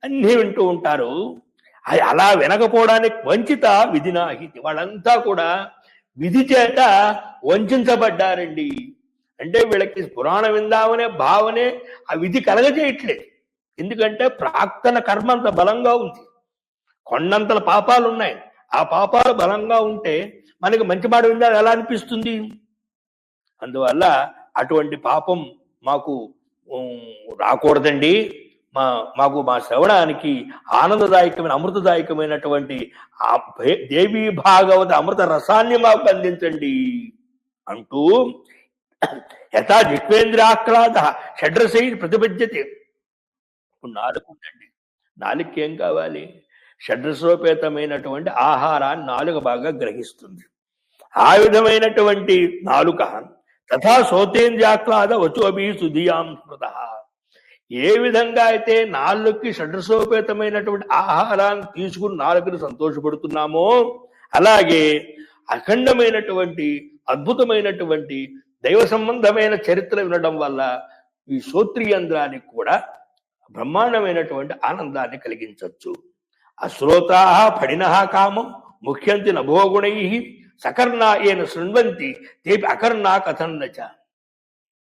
అన్నీ వింటూ ఉంటారు. అది అలా వినకపోవడానికి వంచిత విధినాహితి, వాళ్ళంతా కూడా విధి చేత వంచబడ్డారండి. అంటే వీళ్ళకి పురాణం విందామనే భావనే ఆ విధి కలగజేయట్లేదు. ఎందుకంటే ప్రాక్తన కర్మ అంత బలంగా ఉంది, కొండంతల పాపాలు ఉన్నాయి. ఆ పాపాలు బలంగా ఉంటే మనకి మంచి మాట విందా ఎలా అనిపిస్తుంది? అందువల్ల అటువంటి పాపం మాకు రాకూడదండి. మాకు మా శ్రవణానికి ఆనందదాయకమైన అమృతదాయకమైనటువంటి ఆ దేవీ భాగవత అమృత రసాన్ని మాకు అందించండి అంటూ యథా జిహ్వేంద్రాహ్లాద షడ్రసై ప్రతిపద్యతే. ఇప్పుడు నాలుగు ఉందండి, నాలుగుకి ఏం కావాలి? షడ్రసోపేతమైనటువంటి ఆహారాన్ని నాలుగు బాగా గ్రహిస్తుంది. ఆ విధమైనటువంటి నాలుక తథా శ్రోతేంద్రాహ్లాద వచోభి సుధియాం స్మృత. ఏ విధంగా అయితే నాలుగుకి షడ్రసోపేతమైనటువంటి ఆహారాన్ని తీసుకుని నాలుగుని సంతోషపడుతున్నామో, అలాగే అఖండమైనటువంటి అద్భుతమైనటువంటి దైవ సంబంధమైన చరిత్ర వినడం వల్ల ఈ శ్రోత్రియంధ్రానికి కూడా బ్రహ్మాండమైనటువంటి ఆనందాన్ని కలిగించవచ్చు. అశ్రోతా పడిన కామం ముఖ్యంతి నభోగుణై సకర్ణా ఏన శృణ్వంతి తేపి అకర్ణా కథన్నచ.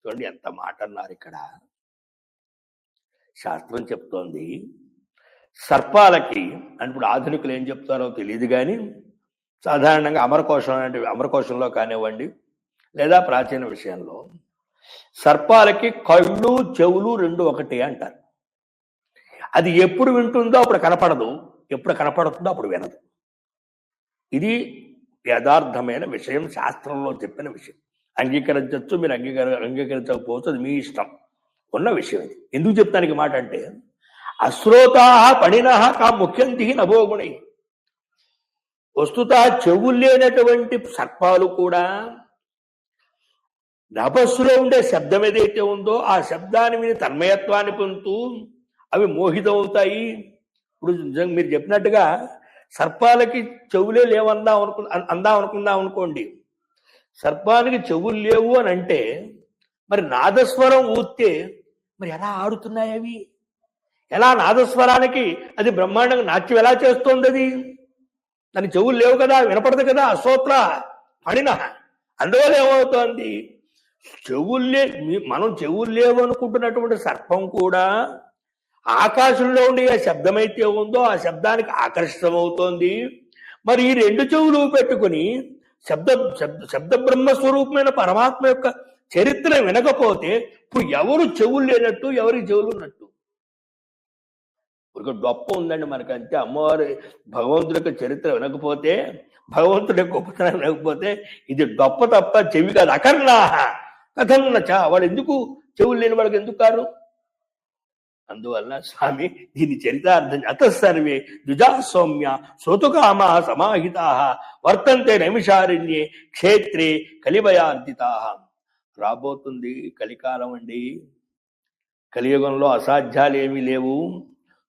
చూడండి ఎంత మాట అన్నారు ఇక్కడ. శాస్త్రం చెప్తోంది సర్పాలకి, అంటే ఇప్పుడు ఆధునికులు ఏం చెప్తారో తెలియదు కానీ సాధారణంగా అమరకోశంలో కానివ్వండి లేదా ప్రాచీన విషయంలో సర్పాలకి కళ్ళు చెవులు రెండు ఒకటే అంటారు. అది ఎప్పుడు వింటుందో అప్పుడు కనపడదు, ఎప్పుడు కనపడుతుందో అప్పుడు వినదు. ఇది యథార్థమైన విషయం, శాస్త్రంలో చెప్పిన విషయం. అంగీకరించవచ్చు, మీరు అంగీకరించకపోవచ్చు, అది మీ ఇష్టం ఉన్న విషయం. ఇది ఎందుకు చెప్తానికి మాట అంటే అశ్రోతా పణిన కా ముఖ్యంతి నభోగుణై. వస్తుత చెవులు లేనటువంటి సర్పాలు కూడా నభస్సులో ఉండే శబ్దం ఏదైతే ఉందో ఆ శబ్దాన్ని విని తన్మయత్వాన్ని పొందుతూ అవి మోహితమవుతాయి. ఇప్పుడు మీరు చెప్పినట్టుగా సర్పాలకి చెవులే అందాం అనుకోండి. సర్పానికి చెవులు లేవు అని అంటే మరి నాదస్వరం ఊస్తే మరి ఎలా ఆడుతున్నాయి అవి? ఎలా నాదస్వరానికి అది బ్రహ్మాండంగా నాట్యం ఎలా చేస్తోంది? అది దాని చెవులు లేవు కదా, వినపడదు కదా. అశ్రోత్ర పడిన అందువల్ల ఏమవుతోంది? మనం చెవులు లేవు అనుకుంటున్నటువంటి సర్పం కూడా ఆకాశంలో ఉండే ఆ శబ్దమైతే ఉందో ఆ శబ్దానికి ఆకర్షితమవుతోంది. మరి ఈ రెండు చెవులు పెట్టుకుని శబ్ద బ్రహ్మస్వరూపమైన పరమాత్మ యొక్క చరిత్ర వినకపోతే ఇప్పుడు ఎవరు చెవులు లేనట్టు, ఎవరికి చెవులు ఉన్నట్టు? ఒక గొప్ప ఉందండి మనకంటే. అమ్మవారి భగవంతుడి యొక్క చరిత్ర వినకపోతే, భగవంతుడి యొక్క గొప్పతనం వినకపోతే ఇది గొప్ప తప్ప చెవి కాదు. అకర్ణాహ కథన్నచ. వాడు ఎందుకు చెవులు లేని వాడికి ఎందుకు కారు? అందువల్ల స్వామి దీని చరితార్థం అతసర్వే ద్విజా సౌమ్య శ్రోతుకామా సమాహితా వర్తంతే నైమిషారణ్యే క్షేత్రే కలిభయార్జితా. రాబోతుంది కలికాలం అండి. కలియుగంలో అసాధ్యాలు ఏమీ లేవు.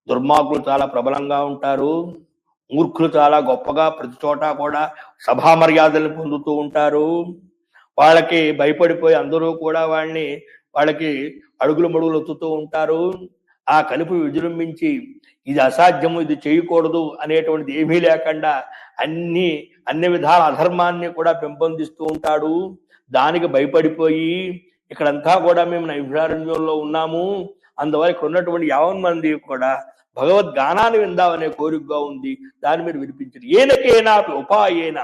దుర్మార్గులు చాలా ప్రబలంగా ఉంటారు, మూర్ఖులు చాలా గొప్పగా ప్రతి చోట కూడా సభా మర్యాదలు పొందుతూ ఉంటారు. వాళ్ళకి భయపడిపోయి అందరూ కూడా వాళ్ళకి అడుగులు మడుగులు ఒత్తుతూ ఉంటారు. ఆ కలుపు విజృంభించి ఇది అసాధ్యము, ఇది చేయకూడదు అనేటువంటిది ఏమీ లేకుండా అన్ని విధాల అధర్మాన్ని కూడా పెంపొందిస్తూ ఉంటాడు. దానికి భయపడిపోయి ఇక్కడంతా కూడా మేము నైపుణ్యంలో ఉన్నాము, అందువల్ల ఇక్కడ ఉన్నటువంటి 50 మంది కూడా భగవద్గానాన్ని విందామనే కోరికగా ఉంది. దాన్ని మీరు వినిపించారు. ఏనకేనా ఉపాయేన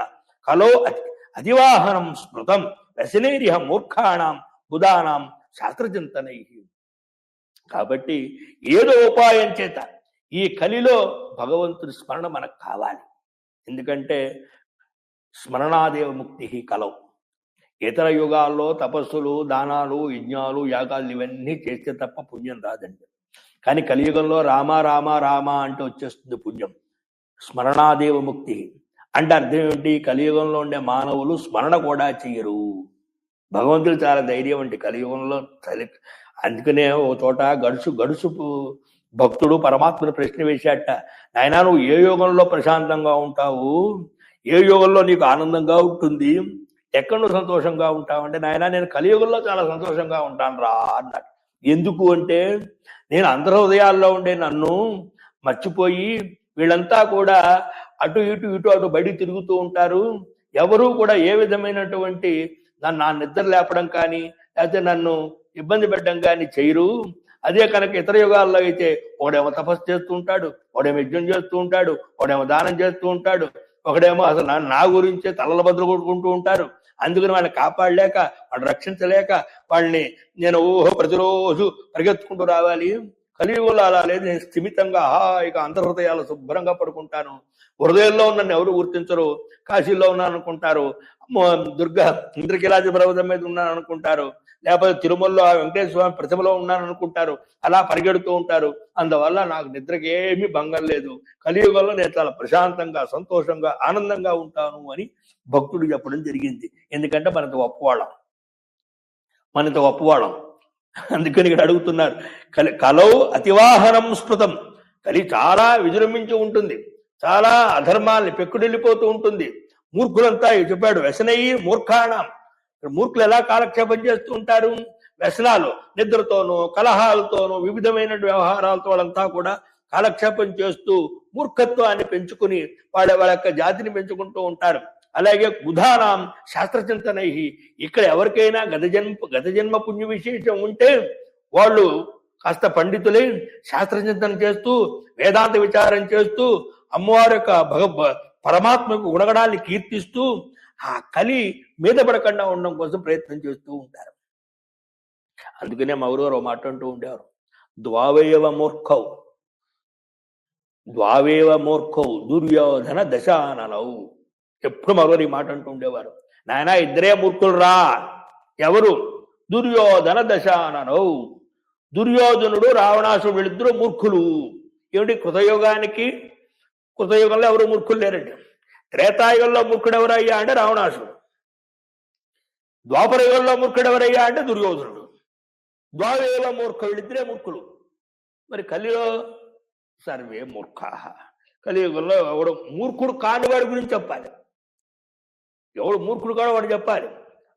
కలో అతివాహనం స్మృతం వ్యసనేరిహ మూర్ఖాణం బుధానాం శాస్త్రచింతనై. కాబట్టి ఏదో ఉపాయం చేత ఈ కలిలో భగవంతుడి స్మరణ మనకు కావాలి. ఎందుకంటే స్మరణాదేవ ముక్తి కలవు. ఇతర యుగాల్లో తపస్సులు, దానాలు, యజ్ఞాలు, యాగాలు ఇవన్నీ చేస్తే తప్ప పుణ్యం రాదండి. కానీ కలియుగంలో రామ రామ రామ అంటే వచ్చేస్తుంది పుణ్యం. స్మరణాదేవ ముక్తి అంటే అర్థం ఏమిటి? కలియుగంలో ఉండే మానవులు స్మరణ కూడా చెయ్యరు. భగవంతుడు చాలా ధైర్యం అంటే కలియుగంలో అందుకనే ఓ చోట గడుసు భక్తుడు పరమాత్మను ప్రశ్న వేశాట, నాయనా నువ్వు ఏ యుగంలో ప్రశాంతంగా ఉంటావు, ఏ యుగంలో నీకు ఆనందంగా ఉంటుంది, ఎక్కడ నువ్వు సంతోషంగా ఉంటావు అంటే, నాయనా నేను కలియుగంలో చాలా సంతోషంగా ఉంటాను రా అన్నాడు. ఎందుకు అంటే నేను అందరి హృదయాల్లో ఉండే నన్ను మర్చిపోయి వీళ్ళంతా కూడా అటు అటు బయటికి తిరుగుతూ ఉంటారు. ఎవరూ కూడా ఏ విధమైనటువంటి నా నిద్ర లేపడం కానీ లేకపోతే నన్ను ఇబ్బంది పెట్టడం కానీ చేయరు. అదే కనుక ఇతర యుగాల్లో అయితే ఒకడేమో తపస్సు చేస్తూ ఉంటాడు, ఒకడేమో యజ్ఞం చేస్తూ ఉంటాడు, ఒకడేమో దానం చేస్తూ ఉంటాడు, ఒకడేమో అసలు నా గురించే తలల బదులు కొట్టుకుంటూ ఉంటారు. అందుకని వాళ్ళని కాపాడలేక, వాళ్ళని రక్షించలేక వాళ్ళని నేను ప్రతిరోజు పరిగెత్తుకుంటూ రావాలి. కలియుగంలో అలా లేదు. నేను స్థిమితంగా హాయిగా అంతర్హృదయాలు శుభ్రంగా పడుకుంటాను. హృదయంలో నన్ను ఎవరు గుర్తించరు. కాశీలో ఉన్నాను అనుకుంటారు, దుర్గా ఇంద్రకీలాద్రి పర్వతం మీద ఉన్నాను అనుకుంటారు, లేకపోతే తిరుమలలో వెంకటేశ్వర స్వామి ప్రతిమలో ఉన్నాను అనుకుంటారు. అలా పరిగెడుతూ ఉంటారు. అందువల్ల నాకు నిద్రకి ఏమీ భంగం లేదు. కలియుగంలో నేను చాలా ప్రశాంతంగా, సంతోషంగా, ఆనందంగా ఉంటాను అని భక్తుడు చెప్పడం జరిగింది. ఎందుకంటే మనతో గొప్పవాళ్ళం. అందుకని ఇక్కడ అడుగుతున్నారు, కలౌ అతివాహనం స్మృతం. కలి చాలా విజృంభించి ఉంటుంది, చాలా అధర్మాల్ని పెక్కుడెళ్ళిపోతూ ఉంటుంది. మూర్ఖులంతా చెప్పాడు, వ్యసనయి మూర్ఖాణం. మూర్ఖులు ఎలా కాలక్షేపం చేస్తూ ఉంటారు? వ్యసనాలు, నిద్రతోనూ కలహాలతోనూ వివిధమైన వ్యవహారాలతో వాళ్ళంతా కూడా కాలక్షేపం చేస్తూ మూర్ఖత్వాన్ని పెంచుకుని వాళ్ళ యొక్క జాతిని పెంచుకుంటూ ఉంటారు. అలాగే బుధానాం శాస్త్రచింతనై. ఇక్కడ ఎవరికైనా గత జన్మ పుణ్య విశేషం ఉంటే వాళ్ళు కాస్త పండితులై శాస్త్రచింతన చేస్తూ వేదాంత విచారం చేస్తూ అమ్మవారి యొక్క పరమాత్మకు గుణగణాన్ని కీర్తిస్తూ ఆ కలి మీద పడకుండా ఉండడం కోసం ప్రయత్నం చేస్తూ ఉంటారు. అందుకనే మా ఊరు మాట అంటూ ఉండేవారు, ద్వావేవ మూర్ఖౌ దుర్యోధన దశాననౌ. ఎప్పుడు మరొకరు ఈ మాట అంటూ ఉండేవారు. నాయన ఇద్దరే మూర్ఖులు రా. ఎవరు? దుర్యోధన దశాననౌ. దుర్యోధనుడు రావణాసుడు వీళ్ళిద్దరూ మూర్ఖులు. ఏమిటి? కృతయుగంలో ఎవరు మూర్ఖులు లేరండి. త్రేతాయుగంలో మూర్ఖుడు ఎవరయ్యా అంటే రావణాసుడు. ద్వాపరయుగంలో మూర్ఖుడు ఎవరయ్యా అంటే దుర్యోధనుడు. ద్వావేవ మూర్ఖ, వీళ్ళిద్దరే మూర్ఖులు. మరి కలిలో సర్వే మూర్ఖా. కలియుగంలో ఎవడు మూర్ఖుడు కాని వాడి గురించి చెప్పాలి. ఎవడు మూర్ఖుడు కాడో వాడు చెప్పాలి.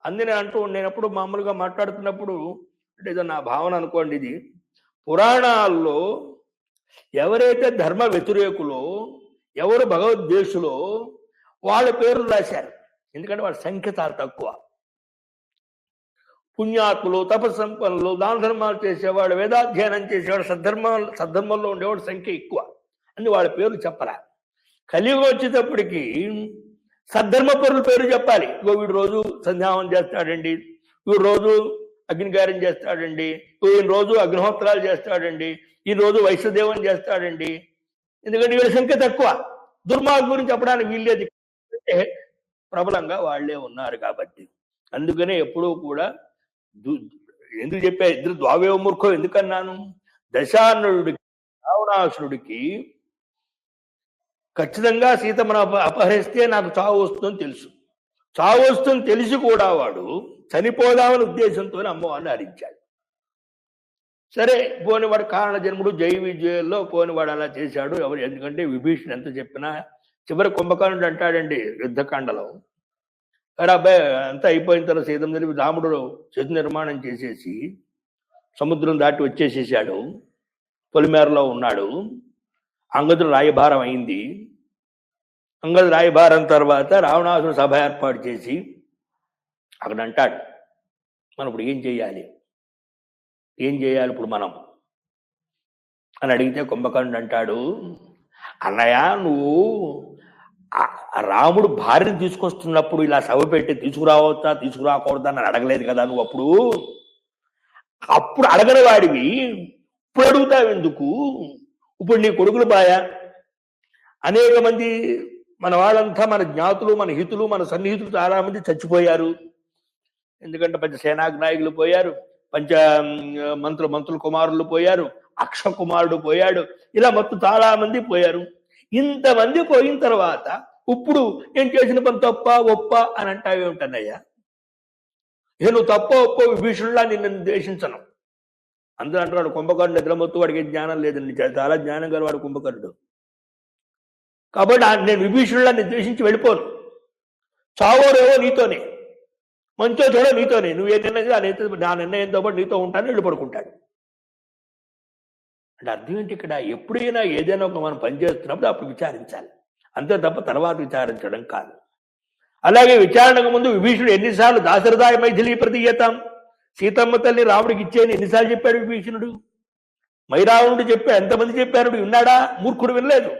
అందునే నేను ఎప్పుడు మామూలుగా మాట్లాడుతున్నప్పుడు అంటే ఇది నా భావన అనుకోండి, ఇది పురాణాల్లో ఎవరైతే ధర్మ వ్యతిరేకులో, ఎవరు భగవద్వేషులో వాళ్ళ పేర్లు రాశారు. ఎందుకంటే వాళ్ళ సంఖ్య చాలా తక్కువ. పుణ్యాత్ములు, తపస్సంపన్నులు, దాన ధర్మాలు చేసేవాడు, వేదాధ్యయనం చేసేవాడు, సద్ధర్మంలో ఉండేవాడు సంఖ్య ఎక్కువ అని వాళ్ళ పేర్లు చెప్పరా. కలియుగం వచ్చేటప్పటికి సద్ధర్మ పరుల పేరు చెప్పాలి. వీడు రోజు సంధ్యావనం చేస్తాడండి, వీడు రోజు అగ్నికార్యం చేస్తాడండి, ఈయన రోజు అగ్నిహోత్రాలు చేస్తాడండి, ఈ రోజు వైశ్వదేవం చేస్తాడండి. ఎందుకంటే వీళ్ళ సంఖ్య తక్కువ. దుర్మార్గం గురించి చెప్పడానికి వీళ్ళేది ప్రబలంగా వాళ్లే ఉన్నారు కాబట్టి. అందుకనే ఎప్పుడూ కూడా ఎందుకు చెప్పా ఇద్దరు ద్వావేవ మూర్ఖం ఎందుకన్నాను? దశాననుడికి, రావణాసురుడికి ఖచ్చితంగా సీతమ్మను అపహరిస్తే నాకు చావు వస్తుందని తెలుసు. చావు వస్తుందని తెలిసి కూడా వాడు చనిపోదామని ఉద్దేశంతో అమ్మవారిని హరించాడు. సరే పోనివాడు కారణ జన్ముడు, జై విజయంలో పోనివాడు అలా చేశాడు. ఎవరు? ఎందుకంటే విభీషణుడు ఎంత చెప్పినా చివరి కుంభకర్ణుడు అంటాడండి యుద్ధకాండలో, అరే అబ్బాయి అంతా అయిపోయిన తర్వాత సీతం తెలిపి రాముడు సేతు నిర్మాణం చేసేసి సముద్రం దాటి వచ్చేసేసాడు, పొలిమేరలో ఉన్నాడు. అంగదుడు రాయభారం అయింది. అంగదు రాయభారం తర్వాత రావణాసుడు సభ ఏర్పాటు చేసి అక్కడ అంటాడు, మనం ఇప్పుడు ఏం చేయాలి ఇప్పుడు మనం అని అడిగితే కుంభకర్ణుడు అంటాడు, అన్నయ్య నువ్వు రాముడు భార్యను తీసుకొస్తున్నప్పుడు ఇలా సభ పెట్టి తీసుకురావచ్చా తీసుకురాకూడదా అని అడగలేదు కదా నువ్వు అప్పుడు అడగని వాడివి ఇప్పుడు అడుగుతావు ఎందుకు? ఇప్పుడు నీ కొడుకులు బాయా అనేక మంది మన వాళ్ళంతా మన జ్ఞాతులు మన హితులు మన సన్నిహితులు చాలా మంది చచ్చిపోయారు. ఎందుకంటే పంచ సేనాగ్నాయకులు పోయారు, పంచ మంత్రుల కుమారులు పోయారు, అక్ష కుమారుడు పోయాడు, ఇలా మొత్తం చాలా మంది పోయారు. ఇంతమంది పోయిన తర్వాత ఇప్పుడు నేను చేసిన పని తప్ప ఒప్ప అని అంటావేమిటన్నయ్యా? నువ్వు తప్ప ఒప్ప విభీషణులా నిన్ను ద్వేషించను. అందరూ అంటున్నాడు కుంభకర్ణుడు నిద్రమొత్తు వాడికి జ్ఞానం లేదండి, చాలా జ్ఞానం గారు వాడు కుంభకర్ణుడు. కాబట్టి నేను విభీషణులా నిర్దేశించి వెళ్ళిపోను. చావోరేవో నీతోనే, మంచో చెడో నీతోనే, నువ్వు ఏ నిర్ణయం నా నిర్ణయంతో పాటు నీతో ఉంటాను వెళ్ళి పడుకుంటాడు. అంటే అర్థం ఏంటి? ఇక్కడ ఎప్పుడైనా ఏదైనా ఒక మనం పనిచేస్తున్నప్పుడు అప్పుడు విచారించాలి, అంతే తప్ప తర్వాత విచారించడం కాదు. అలాగే విచారణకు ముందు విభీషణుడు ఎన్నిసార్లు దాశరథాయ మైథిలి ప్రతీయతాం, సీతమ్మ తల్లి రాముడికి ఇచ్చేయని ఎన్నిసార్లు చెప్పాడు విభీషణుడు? మైరావణుడు చెప్పాడు, ఎంతమంది చెప్పారు? విన్నాడా? మూర్ఖుడు వినలేదు,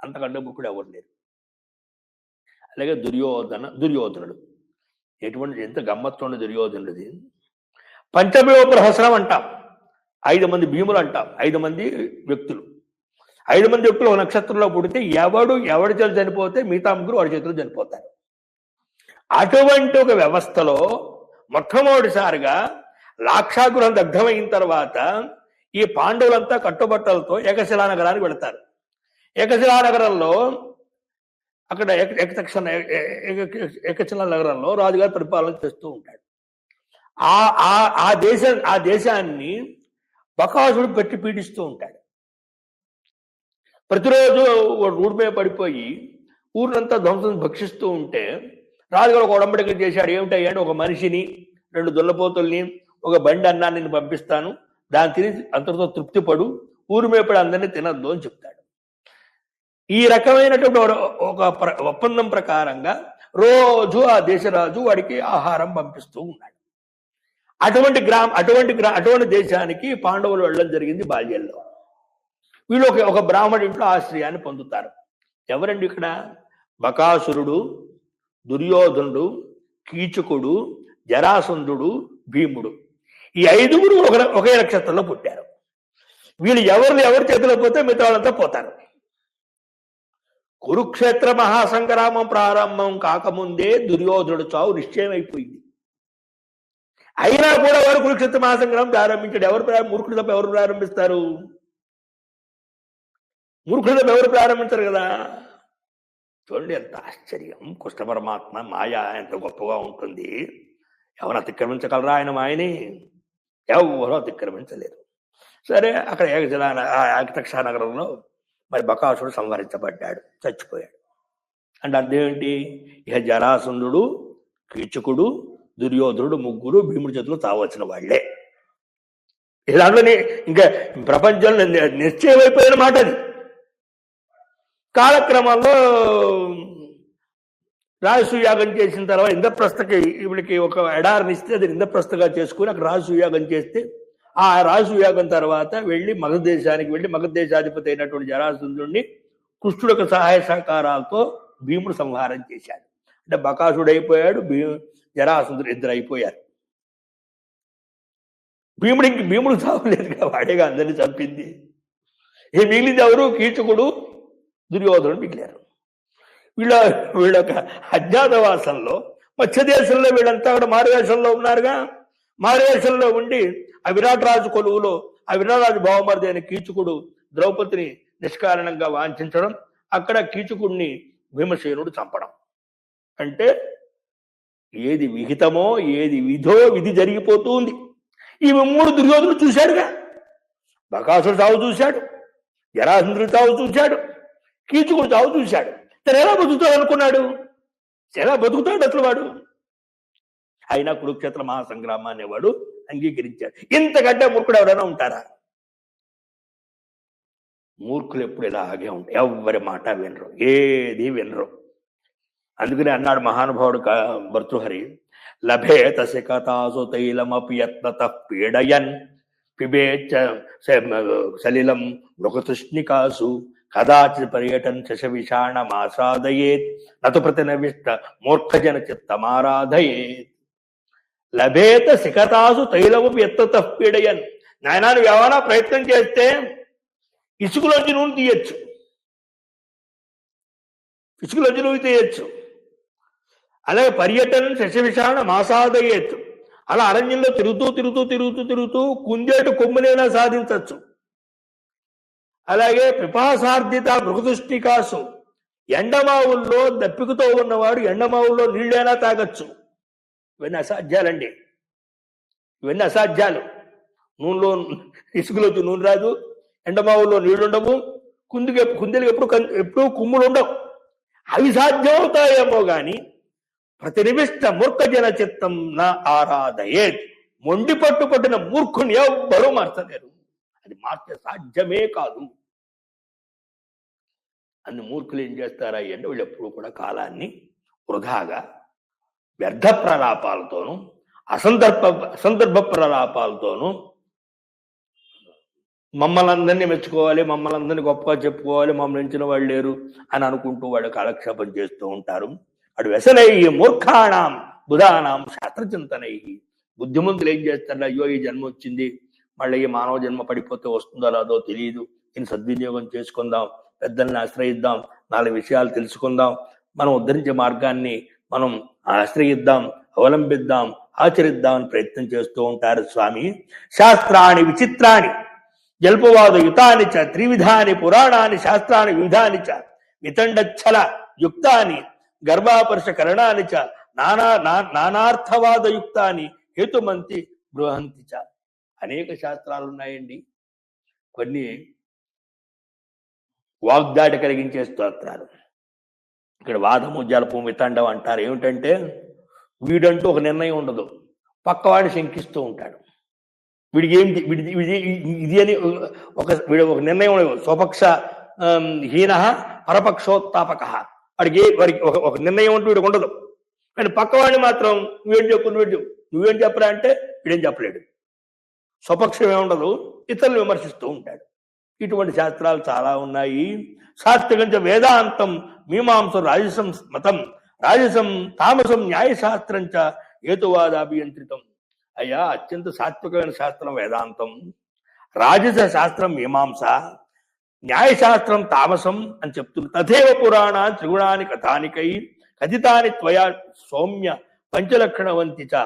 అంతకంటే మూర్ఖుడు ఎవరు లేరు. అలాగే దుర్యోధనుడు ఎంత గమ్మత్తు దుర్యోధనుడిది. పంచమేవ ప్రహసనం అంటాం, 5 మంది భీములు అంటాం, 5 మంది వ్యక్తులు. 5 మంది వ్యక్తులు ఒక నక్షత్రంలో పుడితే ఎవడి చేతులు చనిపోతే మిగతా ముగ్గురు వాడి చేతులు చనిపోతారు. అటువంటి ఒక వ్యవస్థలో మొట్టమొదటిసారిగా లాక్షాగృహం దగ్ధమైన తర్వాత ఈ పాండవులంతా కట్టుబట్టలతో ఏకశిలా నగరానికి వెళతారు. ఏకశిలా నగరంలో అక్కడ ఏకశిలా నగరంలో రాజుగారు పరిపాలన చేస్తూ ఉంటాడు. ఆ దేశాన్ని బకాసుడు పెట్టి పీడిస్తూ ఉంటాడు. ప్రతిరోజు రోడ్డు మీద పడిపోయి ఊరినంతా ధ్వంసం భక్షిస్తూ ఉంటే రాజుగారు ఒక ఒడంబడిక చేశాడు. ఏమిటయ్యాడు? ఒక మనిషిని, 2 దున్నపోతుల్ని, ఒక బండి అన్నాన్ని పంపిస్తాను, దాన్ని తిని అంతటితో తృప్తిపడు, ఊరి మీద పడి అందరినీ తినద్దు అని చెప్తాడు. ఈ రకమైనటువంటి ఒక ఒప్పందం ప్రకారంగా రోజు ఆ దేశరాజు వాడికి ఆహారం పంపిస్తూ ఉన్నాడు. అటువంటి దేశానికి పాండవులు వెళ్ళడం జరిగింది బాల్యంలో. వీళ్ళు ఒక బ్రాహ్మణుడి ఇంట్లో ఆశ్రయాన్ని పొందుతారు. ఎవరండి ఇక్కడ? బకాసురుడు, దుర్యోధనుడు, కీచకుడు, జరాసంధుడు, భీముడు, ఈ 5గురు ఒకే నక్షత్రంలో పుట్టారు. వీళ్ళు ఎవరి చేతిలో పోతే మిగతా వాళ్ళంతా పోతారు. కురుక్షేత్ర మహాసంగ్రామం ప్రారంభం కాకముందే దుర్యోధనుడు చావు నిశ్చయమైపోయింది. అయినా కూడా వారు కురుక్షేత్ర మహాసంగ్రామం ప్రారంభించాడు. మూర్ఖుడు తప్ప ఎవరు ప్రారంభిస్తారు? మూర్ఖుడు తప్ప ఎవరు ప్రారంభించరు కదా. చూడండి ఎంత ఆశ్చర్యం! కృష్ణ పరమాత్మ మాయ ఎంత గొప్పగా ఉంటుంది. ఎవరు అతిక్రమించగలరా ఆయన మాయని? ఎవరో అతిక్రమించలేరు. సరే, అక్కడ ఏకతక్ష నగరంలో మరి బకాసుడు సంహరించబడ్డాడు, చచ్చిపోయాడు. అంటే అర్థం ఏంటి? ఇక జరాసంధుడు, కీచకుడు, దుర్యోధనుడు ముగ్గురు భీముడి చేతులు తావచ్చిన వాళ్లే. ఇలాంటి ఇంకా ప్రపంచంలో నిశ్చయమైపోయిన మాట అది. కాలక్రమంలో రాజసూయాగం చేసిన తర్వాత ఇంద్రప్రస్థకి వీళ్ళకి ఒక ఎడారినిస్తే అది ఇంద్రప్రస్థగా చేసుకుని అక్కడ రాజసూయాగం చేస్తే ఆ రాజసూయాగం తర్వాత వెళ్ళి మగధదేశాధిపతి అయినటువంటి జరాసంధుడిని కృష్ణుడు యొక్క సహాయ సహకారాలతో భీముడు సంహారం చేశాడు. అంటే బకాసుడు అయిపోయాడు, జరాసంధుడు 2 అయిపోయారు. భీముడు చావలేదుగా, వాడేగా అందరినీ చంపింది. మిగిలింది ఎవరు? కీచకుడు, దుర్యోధనుడు మిగిలారు. వీళ్ళొక అజ్ఞాతవాసంలో మత్స్యదేశంలో వీళ్ళంతా కూడా మారువేషంలో ఉన్నారుగా. మారువేషంలో ఉండి ఆ విరాట్ రాజు కొలువులో ఆ విరాట్ రాజు బావమరిది అయిన కీచకుడు ద్రౌపదిని నిష్కారణంగా వాంఛించడం, అక్కడ కీచకుడిని భీమసేనుడు చంపడం. అంటే ఏది విహితమో ఏది విధో విధి జరిగిపోతుంది. ఈ 3 దుర్యోధనుడు చూశాడుగా. బకాసుడు చావు చూశాడు, జరాసంధుడు చావు చూశాడు, కీచకుడు చావు చూశాడు. తను ఎలా బతుకుతాడు అనుకున్నాడు? ఎలా బతుకుతాడు అసలు వాడు? అయినా కురుక్షేత్ర మహాసంగ్రామాన్ని వాడు అంగీకరించాడు. ఇంతకంటే మూర్ఖుడు ఎవరైనా ఉంటారా? మూర్ఖులు ఎప్పుడు ఇలాగే ఉంటాయి, ఎవరి మాట వినరు, ఏది వినరు. అందుకనే అన్నాడు మహానుభావుడు భర్తృహరి, లభేత శిఖతాసు తైలమపి యత్నత పీడయన్ పిబేచ్చ సలిలం మృగతృష్ణికాసు కదాచిత్ పర్యటన్ శశవిషాణమాసాదయేత్ నతు ప్రతినవిష్ట మూర్ఖజన చిత్తమారాధయేత్ లభేత శిఖతాసు తైలము ఎత్తత పీడయన్. నాయనా నువ్వు ఏమైనా ప్రయత్నం చేస్తే ఇసుకలోంచి నూనె తీయచ్చు, ఇసుకలోంచి నూనె తీయచ్చు. అలాగే పర్యటన శశవిషాణ మాసాదయేత్, అలా అరణ్యంలో తిరుగుతూ తిరుగుతూ తిరుగుతూ తిరుగుతూ కుందేటు కొమ్మునైనా సాధించవచ్చు. అలాగే పిపాసార్ధిత మృగదృష్టికాసు, ఎండమావుల్లో దప్పికతో ఉన్నవాడు ఎండమావుల్లో నీళ్ళైనా తాగొచ్చు. ఇవన్నీ అసాధ్యాలండి, ఇవన్నీ అసాధ్యాలు. నూనెలో ఇసుకలోకి నూనె రాదు, ఎండమావుల్లో నీళ్లు ఉండవు, కుందేలకు ఎప్పుడు కుమ్ములు ఉండవు. అవి సాధ్యమవుతాయేమో గాని ప్రతినివిష్ట మూర్ఖజన చిత్తం నా ఆరాధయేత్, మొండి పట్టుపట్టిన మూర్ఖుని ఎవ్వరూ మార్చలేరు. అది మార్చే సాధ్యమే కాదు. అన్ని మూర్ఖులు ఏం చేస్తారా అంటే వీళ్ళు ఎప్పుడు కూడా కాలాన్ని వృధాగా వ్యర్థ ప్రలాపాలతోనూ అసందర్భ ప్రలాపాలతోనూ మమ్మల్ని అందరినీ మెచ్చుకోవాలి, మమ్మల్ని అందరినీ గొప్పగా చెప్పుకోవాలి, మమ్మల్ని ఎంచిన వాళ్ళు లేరు అని అనుకుంటూ వాళ్ళు కాలక్షేపం చేస్తూ ఉంటారు. అటు వ్యసనై మూర్ఖాణం బుధానాం శాస్త్రచింతనై, బుద్ధిమంతులు ఏం చేస్తారు, అయ్యో ఈ జన్మ వచ్చింది, మళ్ళీ ఈ మానవ జన్మ పడిపోతే వస్తుందో రాదో తెలియదు, దీన్ని సద్వినియోగం చేసుకుందాం, పెద్దల్ని ఆశ్రయిద్దాం, 4 విషయాలు తెలుసుకుందాం, మనం ఉద్ధరించే మార్గాన్ని మనం ఆశ్రయిద్దాం, అవలంబిద్దాం, ఆచరిద్దామని ప్రయత్నం చేస్తూ ఉంటారు స్వామి. శాస్త్రాన్ని విచిత్రాన్ని జల్పవాద యుతాని చ త్రివిధాని పురాణాన్ని శాస్త్రాన్ని వివిధాని చ వితండచ్చల యుక్తాని గర్భాపర్శ కరణాన్ని చ నానార్థవాద యుక్తాని హేతుమంతి బృహంతి చ. అనేక శాస్త్రాలు ఉన్నాయండి. కొన్ని వాగ్దాటి కలిగించే స్తోత్రాలు. ఇక్కడ వాదము జలపము వితండం అంటారు. ఏమిటంటే వీడంటూ ఒక నిర్ణయం ఉండదు, పక్కవాడిని శంకిస్తూ ఉంటాడు. వీడికి ఏమిటి ఇది అని వీడు ఒక నిర్ణయం ఉండదు. స్వపక్ష హీన పరపక్షోత్తాపక, వాడికి ఒక నిర్ణయం అంటూ వీడికి ఉండదు. కానీ పక్కవాడిని మాత్రం నువ్వేం చెప్పు నువ్వేం చెప్పరా అంటే వీడేం చెప్పలేడు. స్వపక్షం ఏముండదు, ఇతరులు విమర్శిస్తూ ఉంటాడు. ఇటువంటి శాస్త్రాలు చాలా ఉన్నాయి. సాత్వికంచ వేదాంతం మీమాంసం రాజసం మతం రాజసం తామసం న్యాయశాస్త్రంచ హేతువాదాభియంత్రితం. అయ్యా, అత్యంత సాత్వికమైన శాస్త్రం వేదాంతం, రాజస శాస్త్రం మీమాంస, న్యాయశాస్త్రం తామసం అని చెప్తున్నారు. తథేవ పురాణ త్రిగుణాని కథానికై కథితాని త్వయా సౌమ్య పంచలక్షణవంతి చ.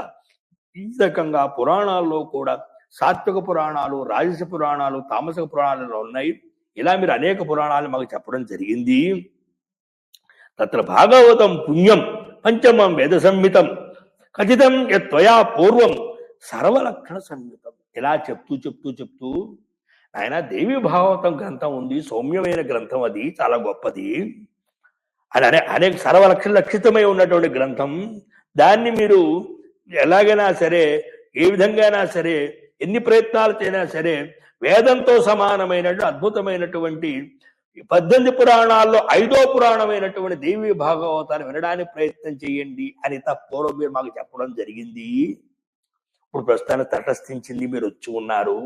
ఈ రకంగా పురాణాల్లో కూడా సాత్విక పురాణాలు, రాజస పురాణాలు, తామసిక పురాణాలు ఉన్నాయి. ఇలా మీరు అనేక పురాణాలు మాకు చెప్పడం జరిగింది. తత్ర భాగవతం పుణ్యం పంచమం వేద సంహితం కథితం యత్వయా పూర్వం సర్వలక్షణ సంహితం. ఇలా చెప్తూ ఆయన దేవి భాగవతం గ్రంథం ఉంది, సౌమ్యమైన గ్రంథం, అది చాలా గొప్పది అని అనేక సర్వలక్షణ లక్షితమై ఉన్నటువంటి గ్రంథం. దాన్ని మీరు ఎలాగైనా సరే, ఏ విధంగా సరే, ఎన్ని ప్రయత్నాలు చేసినా సరే వేదంతో సమానమైనటువంటి అద్భుతమైనటువంటి 18 పురాణాల్లో 5వ పురాణమైనటువంటి దేవి భాగవతాన్ని వినడానికి ప్రయత్నం చేయండి అని పూర్వం మీరు మాకు చెప్పడం జరిగింది. ఇప్పుడు ప్రస్తుతాన్ని తటస్థించింది, మీరు వచ్చి ఉన్నారు.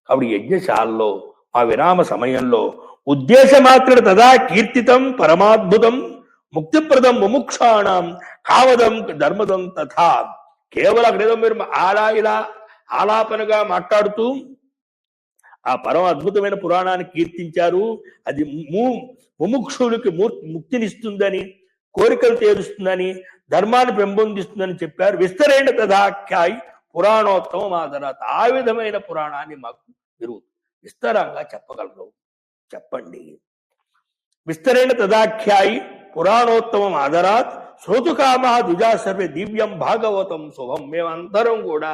కాబట్టి యజ్ఞశాలలో ఆ విరామ సమయంలో ఉద్దేశమాత్ర తదా కీర్తితం పరమాద్భుతం ముక్తిప్రదం ముముక్షాణం కావదం ధర్మదం తథా. కేవలం అక్కడేదో మీరు ఇలా ఆలాపనగా మాట్లాడుతూ ఆ పరమ అద్భుతమైన పురాణాన్ని కీర్తించారు. అది ముముక్షులకి ముక్తినిస్తుందని, కోరికలు తీరుస్తుందని, ధర్మాన్ని పెంపొందిస్తుందని చెప్పారు. విస్తరైన తదాఖ్యాయి పురాణోత్తమం ఆదరాత్. ఆ విధమైన పురాణాన్ని మాకు మీరు విస్తారంగా చెప్పగలరు, చెప్పండి. విస్తరైన తదాఖ్యాయి పురాణోత్తమం ఆదరాత్ శ్రోతుకామా ద్విజా సర్వే దివ్యం భాగవతం శుభం. మేమందరం కూడా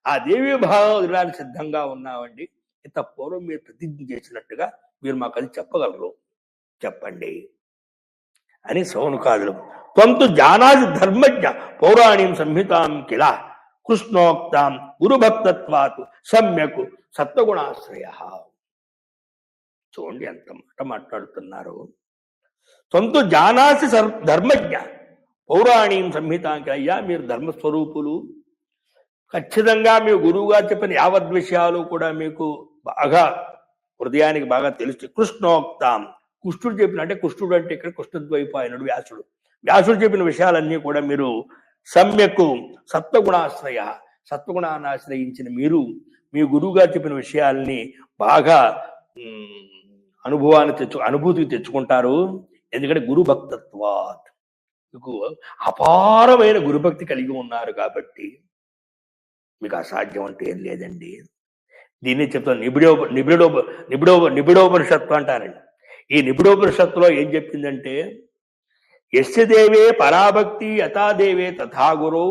ఆ దేవి భాగవతానికి సిద్ధంగా ఉన్నామండి. ఇంత పూర్వం మీరు ప్రతిజ్ఞ చేసినట్టుగా మీరు మాకు అది చెప్పగలరు, చెప్పండి అని సౌనకాదులు. త్వంతు జానాది ధర్మజ్ఞ పౌరాణీం సంహితాం కిల కృష్ణోక్తాం గురుభక్తత్వాతు సమ్యకు సత్వగుణాశ్రయ. చూడండి ఎంత మాట మాట్లాడుతున్నారు. త్వంతు జానాసి ధర్మజ్ఞ పౌరాణీం సంహితాం కిల. అయ్యా, మీరు ధర్మస్వరూపులు, ఖచ్చితంగా మీ గురువుగా చెప్పిన యావద్ విషయాలు కూడా మీకు బాగా హృదయానికి బాగా తెలుసు. కృష్ణోక్తాం కుష్ఠుడు చెప్పిన, అంటే కుష్ఠుడు అంటే ఇక్కడ కుష్ఠద్వైపాయనుడు వ్యాసుడు. వ్యాసుడు చెప్పిన విషయాలన్నీ కూడా మీరు సమ్యక్ సత్వగుణాశ్రయ, సత్వగుణాన్ని ఆశ్రయించిన మీరు మీ గురువు గారు చెప్పిన విషయాల్ని బాగా అనుభూతికి తెచ్చుకుంటారు. ఎందుకంటే గురు భక్తత్వాత్, మీకు అపారమైన గురుభక్తి కలిగి ఉన్నారు కాబట్టి మీకు అసాధ్యం అంటే ఏం లేదండి. దీన్ని చెప్తాను, నిబిడోపనిషత్తు అంటారండి. ఈ నిబిడోపనిషత్తులో ఏం చెప్పిందంటే, యస్య దేవే పరాభక్తి యథాదేవే తథా గురౌ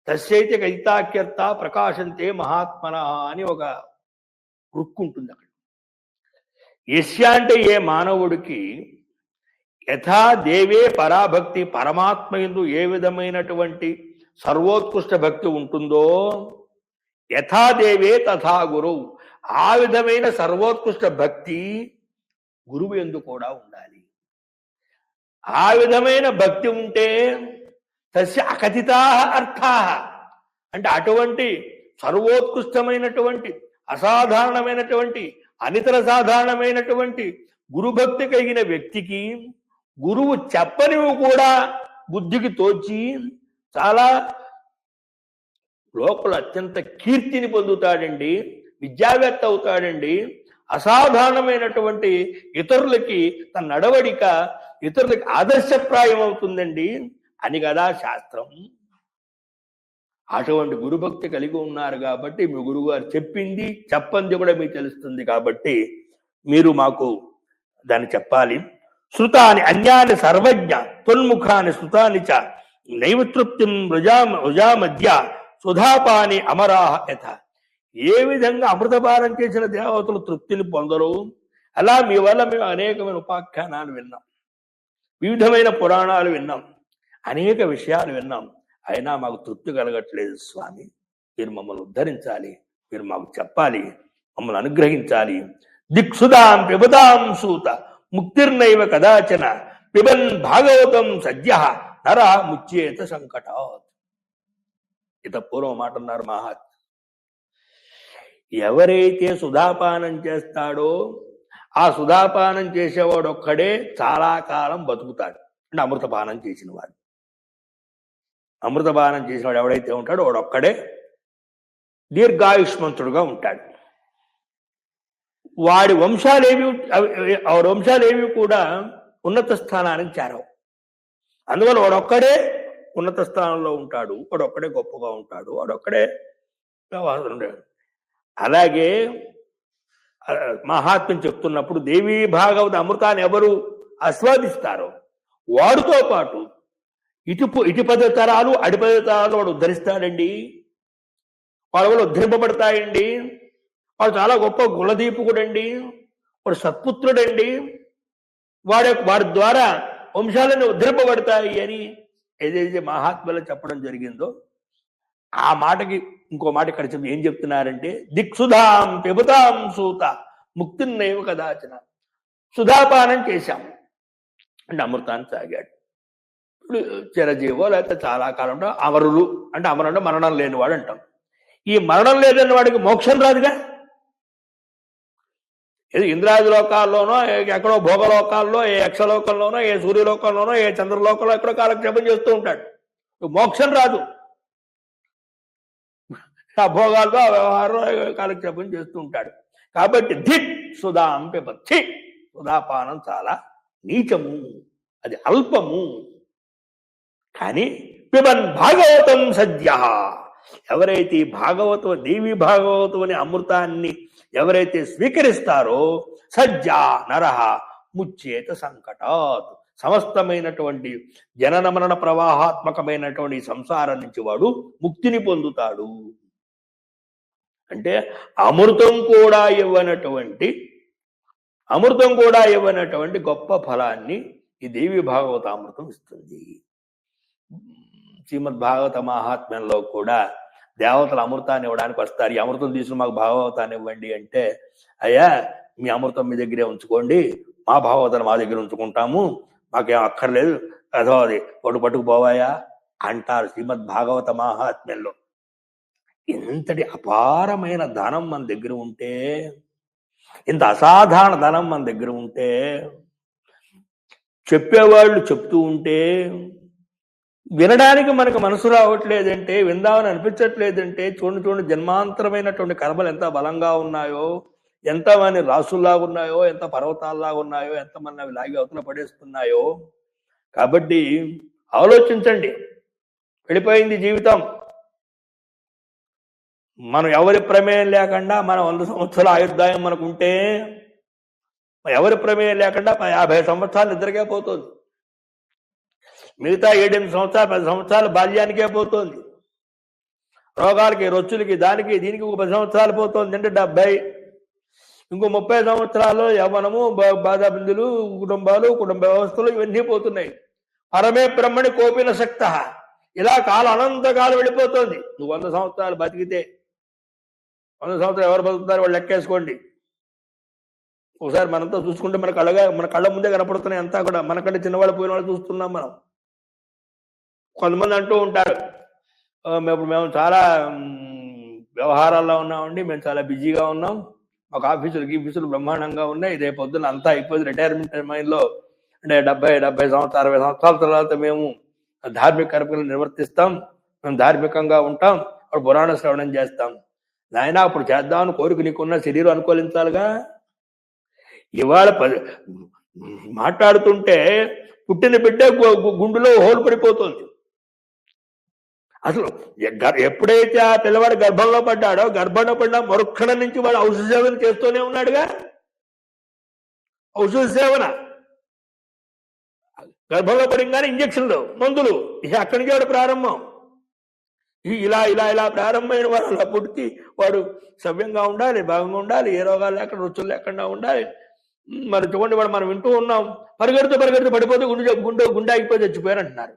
తస్యైతే కైతాఖ్యర్త ప్రకాశంతే మహాత్మన అని ఒక రుక్కుంటుంది అక్కడ. యస్య అంటే ఏ మానవుడికి యథా దేవే పరాభక్తి, పరమాత్మ యందు ఏ విధమైనటువంటి సర్వోత్కృష్ట భక్తి ఉంటుందో, యథాదేవే తథా గురువు, ఆ విధమైన సర్వోత్కృష్ట భక్తి గురువు యందు కూడా ఉండాలి. ఆ విధమైన భక్తి ఉంటే తస్య అకథితా అర్థా, అంటే అటువంటి సర్వోత్కృష్టమైనటువంటి అసాధారణమైనటువంటి అనితర సాధారణమైనటువంటి గురుభక్తి కలిగిన వ్యక్తికి గురువు చెప్పనివి కూడా బుద్ధికి తోచి చాలా లోపల అత్యంత కీర్తిని పొందుతాడండి, విద్యావేత్త అవుతాడండి. అసాధారణమైనటువంటి ఇతరులకి తన నడవడిక ఇతరులకి ఆదర్శప్రాయం అవుతుందండి అని కదా శాస్త్రం. అటువంటి గురుభక్తి కలిగి ఉన్నారు కాబట్టి మీ గురువుగారు చెప్పింది చెప్పంది కూడా మీకు తెలుస్తుంది కాబట్టి మీరు మాకు దాన్ని చెప్పాలి. శృతాని అన్యాని సర్వజ్ఞ త్వన్ముఖాని శృతాని చ నైవతృప్తిం రుజామధ్య సుధాపాని అమరాహ యథ. ఏ విధంగా అమృతపానం చేసిన దేవతలు తృప్తిని పొందరు, అలా మీ వల్ల మేము అనేకమైన ఉపాఖ్యానాలు విన్నాం, వివిధమైన పురాణాలు విన్నాం, అనేక విషయాలు విన్నాం, అయినా మాకు తృప్తి కలగట్లేదు స్వామి. మీరు మమ్మల్ని ఉద్ధరించాలి, మీరు మాకు చెప్పాలి, మమ్మల్ని అనుగ్రహించాలి. దిక్సుదాం పిబదాం సూత ముక్తిర్నైవ కదాచన పిబన్ భాగవతం సద్య నర ముచ్యేత సంకటాత్. ఇత పూర్వం మాట అన్నారు మహాత్. ఎవరైతే సుధాపానం చేస్తాడో ఆ సుధాపానం చేసేవాడు ఒక్కడే చాలా కాలం బతుకుతాడు. అంటే అమృతపానం చేసిన వాడు, అమృతపానం చేసినవాడు ఎవడైతే ఉంటాడో వాడొక్కడే దీర్ఘాయుష్మంతుడుగా ఉంటాడు. వాడి వంశాలేవి కూడా ఉన్నత స్థానానికి చేరవు. అందువల్ల వాడొక్కడే ఉన్నత స్థానంలో ఉంటాడు, వాడొక్కడే గొప్పగా ఉంటాడు, వాడొక్కడే వ్యవహారం. అలాగే మహాత్మ్యం చెప్తున్నప్పుడు దేవీ భాగవత అమృతాన్ని ఎవరు ఆస్వాదిస్తారో వాడితో పాటు ఇటు 10 తరాలు అడి 10 తరాలు వాడు ఉద్ధరిస్తాడండి. వాళ్ళ వల్ల ఉద్ధరింపబడతాయండి. వాడు చాలా గొప్ప కులదీపకుడండి, వాడు సత్పుత్రుడండి, వాడి ద్వారా వంశాలను ఉద్ధరింపబడతాయి అని ఏదైతే మహాత్ములు చెప్పడం జరిగిందో ఆ మాటకి ఇంకో మాట ఇక్కడ ఏం చెప్తున్నారంటే, దిక్సుధాం పిబతాం సూత ముక్తిన్నైవ కదాచన. సుధాపానం చేశాం అంటే అమృతాన్ని తాగాడు. ఇప్పుడు చిరజీవో లేకపోతే చాలా కాలంలో అమరులు అంటే అమరుడు మరణం లేనివాడు అంటాం. ఈ మరణం లేదని వాడికి మోక్షం రాదుగా. ఏదో ఇంద్రాది లోకాల్లోనో ఎక్కడో భోగలోకాల్లో, ఏ యక్షలోకంలోనో, ఏ సూర్యలోకంలోనో, ఏ చంద్రలోకంలో ఎక్కడో కాలక్షేపం చేస్తూ ఉంటాడు. మోక్షం రాదు. ఆ భోగాలతో ఆ వ్యవహారంలో కాలక్షేపం చేస్తూ ఉంటాడు. కాబట్టి ధిక్ సుధాం పిబత్తి, సుధాపానం చాలా నీచము, అది అల్పము. కానీ పిబన్ భాగవతం సద్య, ఎవరైతే భాగవతం దేవి భాగవతం అనే అమృతాన్ని ఎవరైతే స్వీకరిస్తారో సజ్జ నరహ ముచ్చేత సంకటాత్, సమస్తమైనటువంటి జనన మరణ ప్రవాహాత్మకమైనటువంటి సంసారం నుంచి వాడు ముక్తిని పొందుతాడు. అంటే అమృతం కూడా ఇవ్వనటువంటి గొప్ప ఫలాన్ని ఈ దేవి భాగవత అమృతం ఇస్తుంది. శ్రీమద్ భాగవత మహాత్మ్యంలో కూడా దేవతలు అమృతాన్ని ఇవ్వడానికి వస్తారు. ఈ అమృతం తీసుకుని మాకు భాగవతాన్ని ఇవ్వండి అంటే, అయ్యా మీ అమృతం మీ దగ్గరే ఉంచుకోండి, మా భాగవతాన్ని మా దగ్గర ఉంచుకుంటాము, మాకేం అక్కర్లేదు, అదో అది పట్టుకుపోవాయా అంటారు శ్రీమద్ భాగవత మహాత్మ్యంలో. ఇంతటి అపారమైన ధనం మన దగ్గర ఉంటే, ఇంత అసాధారణ ధనం మన దగ్గర ఉంటే చెప్పేవాళ్ళు చెప్తూ ఉంటే వినడానికి మనకు మనసు రావట్లేదంటే, విందామని అనిపించట్లేదంటే, చూడండి జన్మాంతరమైనటువంటి కర్మలు ఎంత బలంగా ఉన్నాయో, ఎంతమంది రాసుల్లాగా ఉన్నాయో, ఎంత పర్వతాల్లాగా ఉన్నాయో, ఎంతమంది అవి లాగి అవతల పడేస్తున్నాయో. కాబట్టి ఆలోచించండి. వెళ్ళిపోయింది జీవితం. మనం ఎవరి ప్రమేయం లేకుండా మనం 100 సంవత్సరాల ఆయుర్దాయం మనకుంటే, ఎవరి ప్రమేయం లేకుండా 50 సంవత్సరాలు నిద్రకే పోతుంది. మిగతా 7-8 సంవత్సరాలు 10 సంవత్సరాలు బాల్యానికే పోతుంది. రోగాలకి, రొచ్చులకి, దానికి దీనికి 10 సంవత్సరాలు పోతుంది అంటే 70. ఇంకో 30 సంవత్సరాలు యవ్వనము, బాధాబిందులు, కుటుంబ వ్యవస్థలు ఇవన్నీ పోతున్నాయి. పరమే బ్రహ్మణి కోపిన శక్త. ఇలా కాలం అనంతకాలం వెళ్ళిపోతుంది. నువ్వు 100 సంవత్సరాలు బతికితే, 100 సంవత్సరాలు ఎవరు బతుకుతారు వాళ్ళు లెక్కేసుకోండి. ఒకసారి మనంతా చూసుకుంటే మన కళ్ళ ముందే కనపడుతున్నాయి అంతా కూడా. మనకంటే చిన్నవాళ్ళు పోయిన వాళ్ళు చూస్తున్నాం మనం. కొంతమంది అంటూ ఉంటారు, మేము చాలా వ్యవహారాల్లో ఉన్నామండి, మేము చాలా బిజీగా ఉన్నాం, మాకు ఆఫీసులు బ్రహ్మాండంగా ఉన్నాయి, రేపు పొద్దున్న అంతా అయిపోయింది, రిటైర్మెంట్ టైంలో అంటే 70 సంవత్సరాలు 60 సంవత్సరాల తర్వాత మేము ధార్మిక కార్యక్రమాలు నిర్వర్తిస్తాం, మేము ధార్మికంగా ఉంటాం, అప్పుడు పురాణ శ్రవణం చేస్తాం. నాయన అప్పుడు చేద్దామని కోరిక నీకున్న శరీరం అనుకూలించాలిగా. ఇవాళ మాట్లాడుతుంటే పుట్టిన బిడ్డ గుండెలో హోలు పడిపోతుంది. అసలు ఎప్పుడైతే ఆ పిల్లవాడు గర్భంలో పడ్డాడో, గర్భంలో పడిన మరుక్షణం నుంచి వాడు ఔషధ సేవన చేస్తూనే ఉన్నాడుగా. ఔషధ సేవన గర్భంలో పడిగానే ఇంజక్షన్లు, మందులు, ఇక అక్కడి నుంచి వాడు ప్రారంభం. ఇలా ప్రారంభమైన వాడు అలా పుట్టి వాడు సవ్యంగా ఉండాలి, భాగంగా ఉండాలి, ఏ రోగాలు లేకుండా, రుచులు లేకుండా ఉండాలి. మరి చూడండి, వాడు మనం వింటూ ఉన్నాం, పరిగెడుతూ పడిపోతే గుండె ఆగిపోయి చచ్చిపోయారు అంటున్నారు.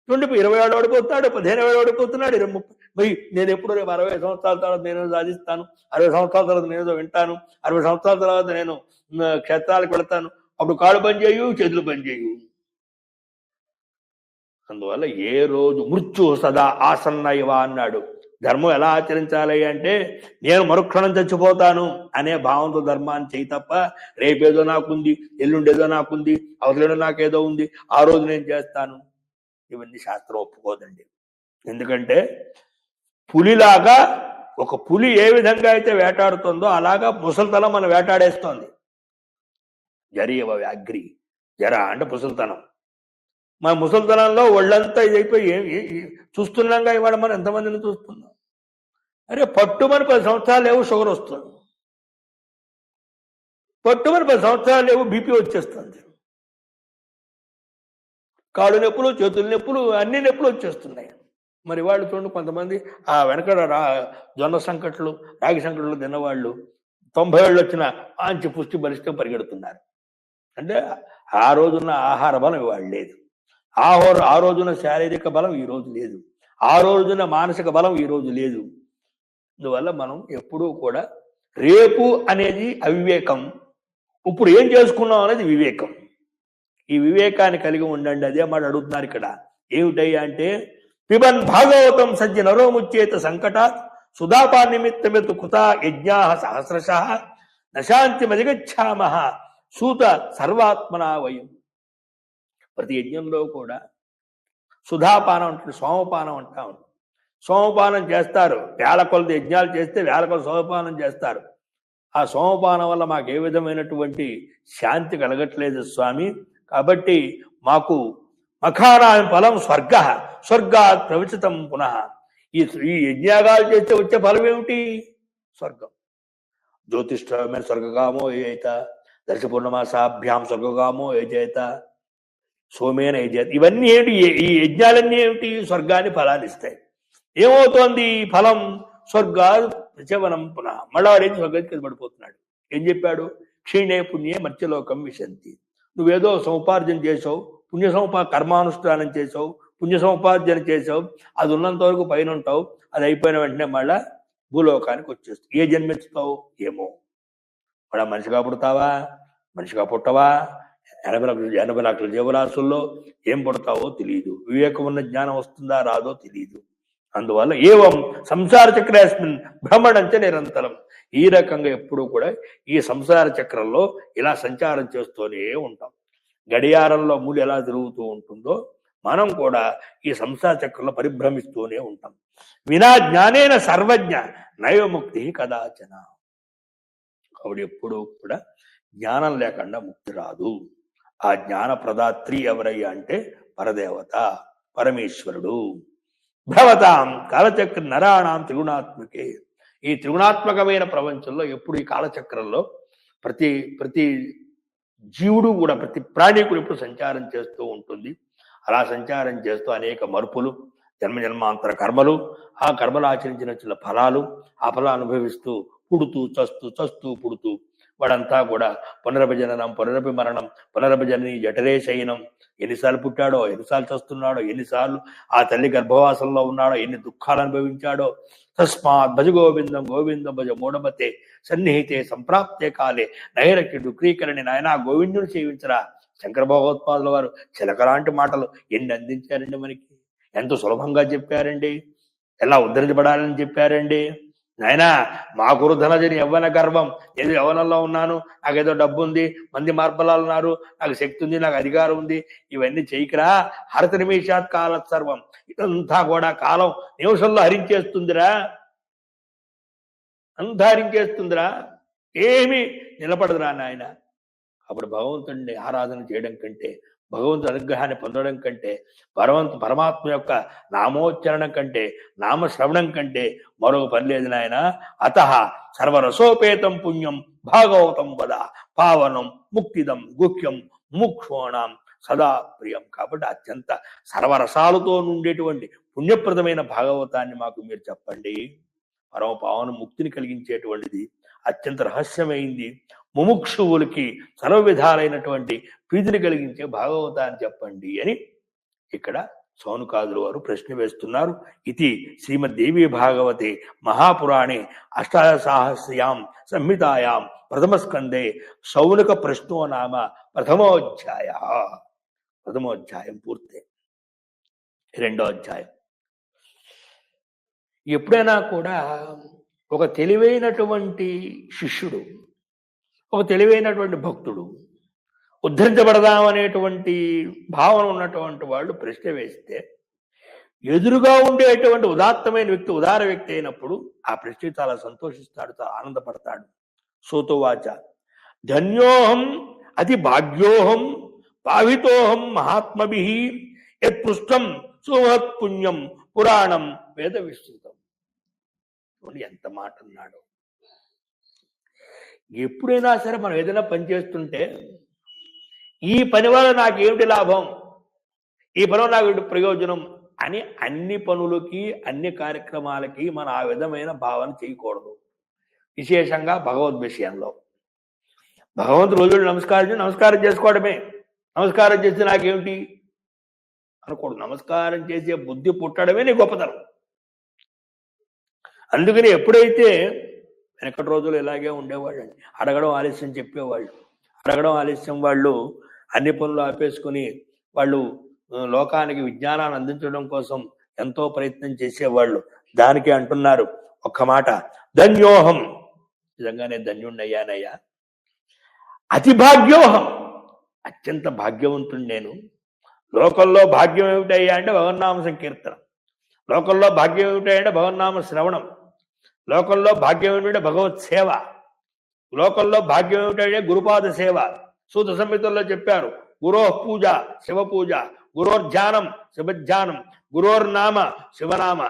20 ఏళ్ళు ఓడిపోతున్నాడు, 15 ఏళ్ళు ఓడిపోతున్నాడు, 30. నేను ఎప్పుడు రేపు 60 సంవత్సరాల తర్వాత నేను సాధిస్తాను, 60 సంవత్సరాల తర్వాత నేను వింటాను, 60 సంవత్సరాల తర్వాత నేను క్షేత్రాలకు వెళతాను, అప్పుడు కాళ్ళు పని చేయు, చేతులు పని చేయు. అందువల్ల ఏ రోజు మృత్యు సదా ఆసన్న ఇవ అన్నాడు. ధర్మం ఎలా ఆచరించాలి అంటే, నేను మరుక్షణం చచ్చిపోతాను అనే భావంతో ధర్మాన్ని చేయి తప్ప, రేపేదో నాకుంది, ఎల్లుండేదో నాకుంది, అవతలేదో నాకేదో ఉంది, ఆ రోజు నేను చేస్తాను, ఇవన్నీ శాస్త్రం ఒప్పుకోదండి. ఎందుకంటే పులిలాగా, ఒక పులి ఏ విధంగా అయితే వేటాడుతుందో అలాగా ముసలితనం మనం వేటాడేస్తోంది. జరియవ వ్యాఘ్రి. జర అంటే ముసలితనం. మన ముసలితనంలో ఒళ్ళంతా ఇదైపోయి చూస్తున్నాగా. ఇవాళ మనం ఎంతమందిని చూస్తున్నాం. అరే పట్టుమని 10 సంవత్సరాలు లేవు షుగర్ వస్తుంది, పట్టుమని 10 సంవత్సరాలు లేవు బీపీ వచ్చేస్తుంది, కాళ్ళు నొప్పులు, చేతుల నొప్పులు, అన్ని నొప్పులు వచ్చేస్తున్నాయి. మరి వాళ్ళు చూడండి, కొంతమంది ఆ వెనక జొన్న సంకట్లు, రాగి సంకట్లు తిన్నవాళ్ళు 90 ఏళ్ళు వచ్చిన మంచి పుష్టి బలిష్టం పరిగెడుతున్నారు. అంటే ఆ రోజున్న ఆహార బలం ఇవాళ లేదు, ఆ రోజున శారీరక బలం ఈ రోజు లేదు, ఆ రోజున మానసిక బలం ఈ రోజు లేదు. అందువల్ల మనం ఎప్పుడూ కూడా రేపు అనేది అవివేకం, ఇప్పుడు ఏం చేసుకున్నాం అనేది వివేకం. ఈ వివేకాన్ని కలిగి ఉండండి. అదే మాట అడుగుతున్నారు ఇక్కడ. ఏమిటయ్యా అంటే, పిబన్ భాగవతం సజ్జ నరోముచ్చేత సంకటాత్ సుధాపా నిమిత్తమెతు కృతా యజ్ఞా సహస్రశ నశాంతి మదిగచ్చామః సూత సర్వాత్మనా వయం. ప్రతి యజ్ఞంలో కూడా సుధాపానం అంటే సోమపానం అంటాం. సోమపానం చేస్తారు, వేల కొలది యజ్ఞాలు చేస్తే వేల కొలది సోమపానం చేస్తారు. ఆ సోమపానం వల్ల మాకు ఏ విధమైనటువంటి శాంతి కలగట్లేదు స్వామి. కాబట్టి మాకు మఖానాం ఫలం స్వర్గాత్ ప్రవచితం పునః. ఈ యజ్ఞాగాలు చేస్తే వచ్చే ఫలం ఏమిటి? స్వర్గం. జ్యోతిష్ఠమైన స్వర్గకామో ఏజేత, దర్శ పూర్ణమాసాభ్యాం స్వర్గకామో ఏజేత, సోమేన ఏజేత. ఇవన్నీ ఏంటి? ఈ యజ్ఞాలన్నీ ఏమిటి? స్వర్గాన్ని ఫలాన్ని ఇస్తాయి. ఏమవుతోంది ఫలం? స్వర్గాత్ ప్రచవనం పునః. మళ్ళా వాడేంటి స్వర్గానికి పడిపోతున్నాడు. ఏం చెప్పాడు? క్షీణే పుణ్యే మత్స్యలోకం విశంతి. నువ్వేదో సముపార్జన చేసావు, కర్మానుష్ఠానం చేసావు, పుణ్య సముపార్జన చేసావు, అది ఉన్నంత వరకు పైన ఉంటావు, అది అయిపోయిన వెంటనే మళ్ళా భూలోకానికి వచ్చేస్తావు. ఏ జన్మిస్తావు ఏమో. మళ్ళా మనిషిగా పుడతావా, మనిషిగా పుట్టవా, 80 లక్షల జీవరాశుల్లో ఏం పుడతావో తెలియదు. వివేకం ఉన్న జ్ఞానం వస్తుందా రాదో తెలియదు. అందువల్ల ఏవం సంసార చక్రేస్మిన్ భ్రమణంచ నిరంతరం. ఈ రకంగా ఎప్పుడూ కూడా ఈ సంసార చక్రంలో ఇలా సంచారం చేస్తూనే ఉంటాం. గడియారంలో మూలు ఎలా తిరుగుతూ ఉంటుందో మనం కూడా ఈ సంసార చక్రంలో పరిభ్రమిస్తూనే ఉంటాం. వినా జ్ఞానేన సర్వజ్ఞ నైవముక్తి కదాచన. కాబట్టి ఎప్పుడూ కూడా జ్ఞానం లేకుండా ముక్తి రాదు. ఆ జ్ఞాన ప్రదాత్రి ఎవరయ్యా అంటే పరదేవత, పరమేశ్వరుడు. భవతాం కాలచక్ర నరాణం త్రిగుణాత్మకే. ఈ త్రిగుణాత్మకమైన ప్రపంచంలో ఎప్పుడు ఈ కాలచక్రంలో ప్రతి ప్రతి జీవుడు కూడా, ప్రతి ప్రాణి కూడా ఎప్పుడు సంచారం చేస్తూ ఉంటుంది. అలా సంచారం చేస్తూ అనేక మరుపులు, జన్మజన్మాంతర కర్మలు, ఆ కర్మలు ఆచరించిన చిన్న ఫలాలు, ఆ ఫలాలు అనుభవిస్తూ పుడుతూ చస్తూ పుడుతూ వాడంతా కూడా పునరభిజననం, పునరపి మరణం, పునరభిజనని జఠరే శయనం. ఎన్నిసార్లు పుట్టాడో, ఎన్నిసార్లు చస్తున్నాడో, ఎన్నిసార్లు ఆ తల్లి గర్భవాసంలో ఉన్నాడో, ఎన్ని దుఃఖాలు అనుభవించాడో. తస్మాత్ భజ గోవిందం గోవిందం భజ మూఢమతే సన్నిహితే సంప్రాప్తే కాలే నైరక్య డుక్రీకరణి. నాయన గోవిందుని సేవించరా. శంకర భగవత్పాదుల వారు చిలకలాంటి మాటలు ఎన్ని అందించారండి మనకి. ఎంతో సులభంగా చెప్పారండి. ఎలా ఉద్ధరించబడాలని చెప్పారండి. నాయనా మా గురు ధనజని యవ్వన గర్వం, ఏదో యవ్వనంలో ఉన్నాను, నాకేదో డబ్బు ఉంది, మంది మార్బలాలు ఉన్నారు, నాకు శక్తి ఉంది, నాకు అధికారం ఉంది, ఇవన్నీ చేయకరా. హరత నిమిషాత్ కాల సర్వం. ఇదంతా కూడా కాలం నిమిషంలో హరించేస్తుందిరా, అంతా హరించేస్తుందిరా, ఏమీ నిలబడదురా నాయన. అప్పుడు భగవంతుడిని ఆరాధన చేయడం కంటే, భగవంతుడి అనుగ్రహాన్ని పొందడం కంటే, పరమాత్మ యొక్క నామోచ్చరణం కంటే, నామశ్రవణం కంటే మరొక పని లేదు నాయన. అత సర్వరసోపేతం పుణ్యం భాగవతం వద పావనం ముక్తిదం గుహ్యం ముక్షోణం సదా ప్రియం. కాబట్టి అత్యంత సర్వరసాలతో ఉండేటువంటి పుణ్యప్రదమైన భాగవతాన్ని మాకు మీరు చెప్పండి. పరమ పావన ముక్తిని కలిగించేటువంటిది, అత్యంత రహస్యమైంది, ముముక్షువులకి సర్వ విధాలైనటువంటి ప్రీతిని కలిగించే భాగవతాన్ని చెప్పండి అని ఇక్కడ సౌనకాదులు వారు ప్రశ్న వేస్తున్నారు. ఇది శ్రీమద్దేవి భాగవతే మహాపురాణే అష్టాదశాహస్యాం సంహితాయాం ప్రథమస్కందే సౌనక ప్రశ్నో నామ ప్రథమోధ్యాయ. ప్రథమోధ్యాయం పూర్తి. రెండో అధ్యాయం. ఎప్పుడైనా కూడా ఒక తెలివైనటువంటి శిష్యుడు, ఒక తెలివైనటువంటి భక్తుడు, ఉద్ధరించబడదామనేటువంటి భావన ఉన్నటువంటి వాళ్ళు ప్రశ్న వేస్తే ఎదురుగా ఉండేటువంటి ఉదాత్తమైన వ్యక్తి, ఉదార వ్యక్తి అయినప్పుడు ఆ ప్రశ్న చాలా సంతోషిస్తాడు, చాలా ఆనందపడతాడు. సూతోవాచ ధన్యోహం అతి భాగ్యోహం పావితోహం మహాత్మభిః యత్పృష్టం సుమహత్ పుణ్యం పురాణం వేద విస్తృతం. ఎంత మాట అన్నాడు. ఎప్పుడైనా సరే మనం ఏదైనా పని చేస్తుంటే ఈ పని వల్ల నాకేమిటి లాభం, ఈ పని వల్ల నాకు ప్రయోజనం అని అన్ని పనులకి, అన్ని కార్యక్రమాలకి మనం ఆ విధమైన భావన చేయకూడదు. విశేషంగా భగవద్ విషయంలో భగవంతుడు రోజు నమస్కారం చేసుకోవడమే. నమస్కారం చేస్తే నాకేమిటి అనకూడదు. నమస్కారం చేసే బుద్ధి పుట్టడమే నీ గొప్పతనం. అందుకని ఎప్పుడైతే వెనకటి రోజులు ఇలాగే ఉండేవాళ్ళు, అడగడం ఆలస్యం చెప్పేవాళ్ళు, అడగడం ఆలస్యం వాళ్ళు అన్ని పనులు ఆపేసుకుని వాళ్ళు లోకానికి విజ్ఞానాన్ని అందించడం కోసం ఎంతో ప్రయత్నం చేసేవాళ్ళు. దానికి అంటున్నారు ఒక్క మాట, ధన్యోహం, నిజంగానే ధన్యుణ్ణయ్యానయ్యా. అతి భాగ్యోహం, అత్యంత భాగ్యవంతుడు నేను. లోకంలో భాగ్యం ఏమిటయ్యా అంటే భగవన్నామ సంకీర్తన, లోకంలో భాగ్యం ఏమిటంటే భగవన్నామ శ్రవణం, లోకంలో భాగ్యం ఏమిటంటే భగవత్ సేవ, లోకంలో భాగ్యం ఏమిటంటే గురుపాద సేవ. సూత సంహితల్లో చెప్పారు, గురోః పూజ శివ పూజ, గురోర్ధ్యానం శివధ్యానం, గురోర్నామ శివనామ.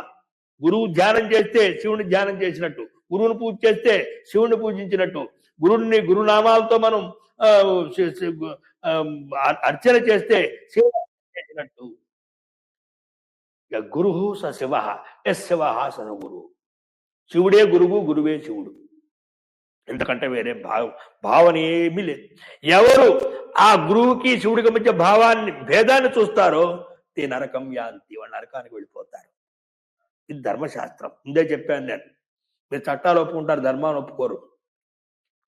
గురువు ధ్యానం చేస్తే శివుని ధ్యానం చేసినట్టు, గురువుని పూజ చేస్తే శివుని పూజించినట్టు, గురునామాలతో మనం అర్చన చేస్తే శివుని చేసినట్టు. గురు స శివ, ఎస్ శివ స గురు. శివుడే గురువు, గురువే శివుడు. ఎందుకంటే వేరే భావన ఏమీ లేదు. ఎవరు ఆ గురువుకి శివుడికి మధ్య భేదాన్ని చూస్తారో తే నరకం యాంతి, వాళ్ళు నరకానికి వెళ్ళిపోతారు. ఇది ధర్మశాస్త్రం. ముందే చెప్పాను నేను. మీరు చట్టాలు ఒప్పుకుంటారు, ధర్మాన్ని ఒప్పుకోరు.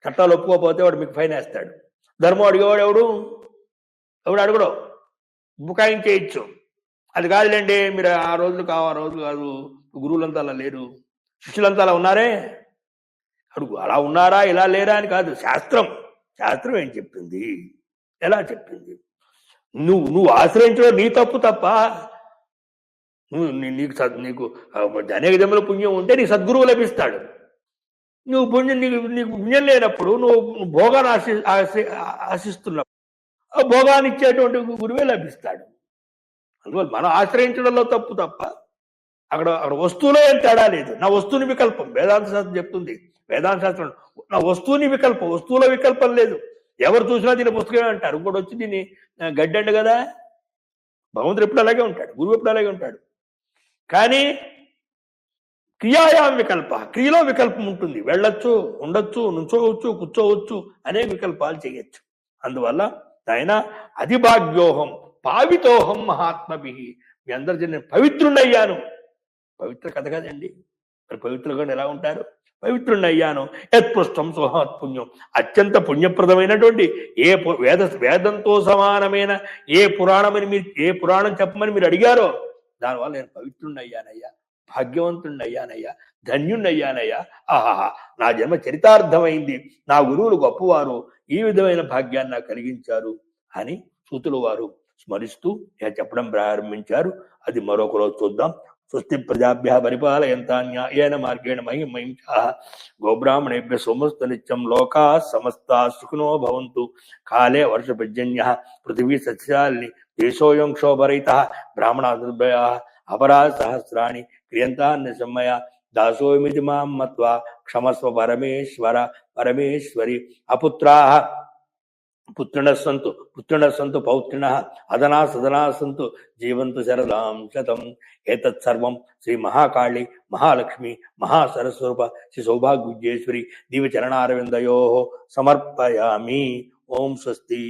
చట్టాలు ఒప్పుకోకపోతే వాడు మీకు ఫైన్ వేస్తాడు. ధర్మం అడిగేవాడు ఎవడు అడగడు, బుకాయించేయచ్చు. అది కాదులేండి, మీరు ఆ రోజులు కాదు, గురువులంతా అలా లేరు, శిష్యులంతా అలా ఉన్నారే అడుగు. అలా ఉన్నారా, ఇలా లేరా అని కాదు. శాస్త్రం ఏం చెప్పింది, ఎలా చెప్పింది. నువ్వు ఆశ్రయించడం నీ తప్పు తప్ప. నీకు అనేక జన్మల పుణ్యం ఉంటే నీకు సద్గురువు లభిస్తాడు. నీకు పుణ్యం లేనప్పుడు నువ్వు భోగాన్ని ఆశిస్తున్నప్పుడు ఆ భోగాన్ని ఇచ్చేటువంటి గురువే లభిస్తాడు. అందువల్ల మనం ఆశ్రయించడంలో తప్పు తప్ప అక్కడ వస్తువులో ఏం తేడా లేదు. నా వస్తువుని వికల్పం వేదాంత శాస్త్రం చెప్తుంది. వేదాంత శాస్త్రం నా వస్తువుని వికల్పం, వస్తువులో వికల్పం లేదు. ఎవరు చూసినా దీని పుస్తకమే అంటారు. ఇంకోటి వచ్చి దీన్ని గడ్డండి కదా. భగవంతుడు ఎప్పుడు అలాగే ఉంటాడు, గురువు ఎప్పుడు అలాగే ఉంటాడు. కానీ క్రియాయాం వికల్ప, క్రియలో వికల్పం ఉంటుంది. వెళ్ళొచ్చు, ఉండొచ్చు, నుంచోవచ్చు, కూర్చోవచ్చు, అనేక వికల్పాలు చేయొచ్చు. అందువల్ల ఆయన అది భాగ్యోహం పావితోహం మహాత్మభి. మీ అందరి నేను పవిత్రుణ్ణయ్యాను. పవిత్ర కథ కదండి. మరి పవిత్రులుగా ఎలా ఉంటారు? పవిత్రుణ్ణయ్యాను. యత్పృష్టం సుమహత్పుణ్యం, అత్యంత పుణ్యప్రదమైనటువంటి వేదంతో సమానమైన ఏ పురాణమని మీరు ఏ పురాణం చెప్పమని మీరు అడిగారో దానివల్ల నేను పవిత్రుణ్ణయ్యానయ్యా, భాగ్యవంతుణ్ణయ్యానయ్యా, ధన్యుణ్ణయ్యానయ్యా. ఆహాహా, నా జన్మ చరితార్థమైంది, నా గురువులు గొప్పవారు, ఈ విధమైన భాగ్యాన్ని నాకు కలిగించారు అని సూతుల వారు స్మరిస్తూ చెప్పడం ప్రారంభించారు. అది మరొక రోజు చూద్దాం. స్వస్తి ప్రజాభ్య పరిపాలయంతాన్యాయేన మార్గేణ మహిమహిం గోబ్రాహ్మణేభ్య సోమస్తు నిత్యం లోకా సమస్తా సుఖినో భవంతు. కాలే వర్షపర్జన్య పృథివీ సస్యాలిని దేశోయం క్షోభరహితః బ్రాహ్మణాదుర్భయా అపరాధ సహస్రాణి క్రియంతాన్య సమ్మయ దాసోమితి మాం మత్వా క్షమస్వ పరమేశ్వర పరమేశ్వరి. అపుత్రాః పుత్రిణః సంతు పౌత్రిణః అదనా సదనా సంతు జీవంతు శరదాం శతం. ఏతత్ సర్వం శ్రీ మహాకాళి మహాలక్ష్మి మహాసరస్వరూప శ్రీ సౌభాగ్యవిద్యేశ్వరి దివ్యచరణారవిందయోః సమర్పయామి. ఓం స్వస్తి.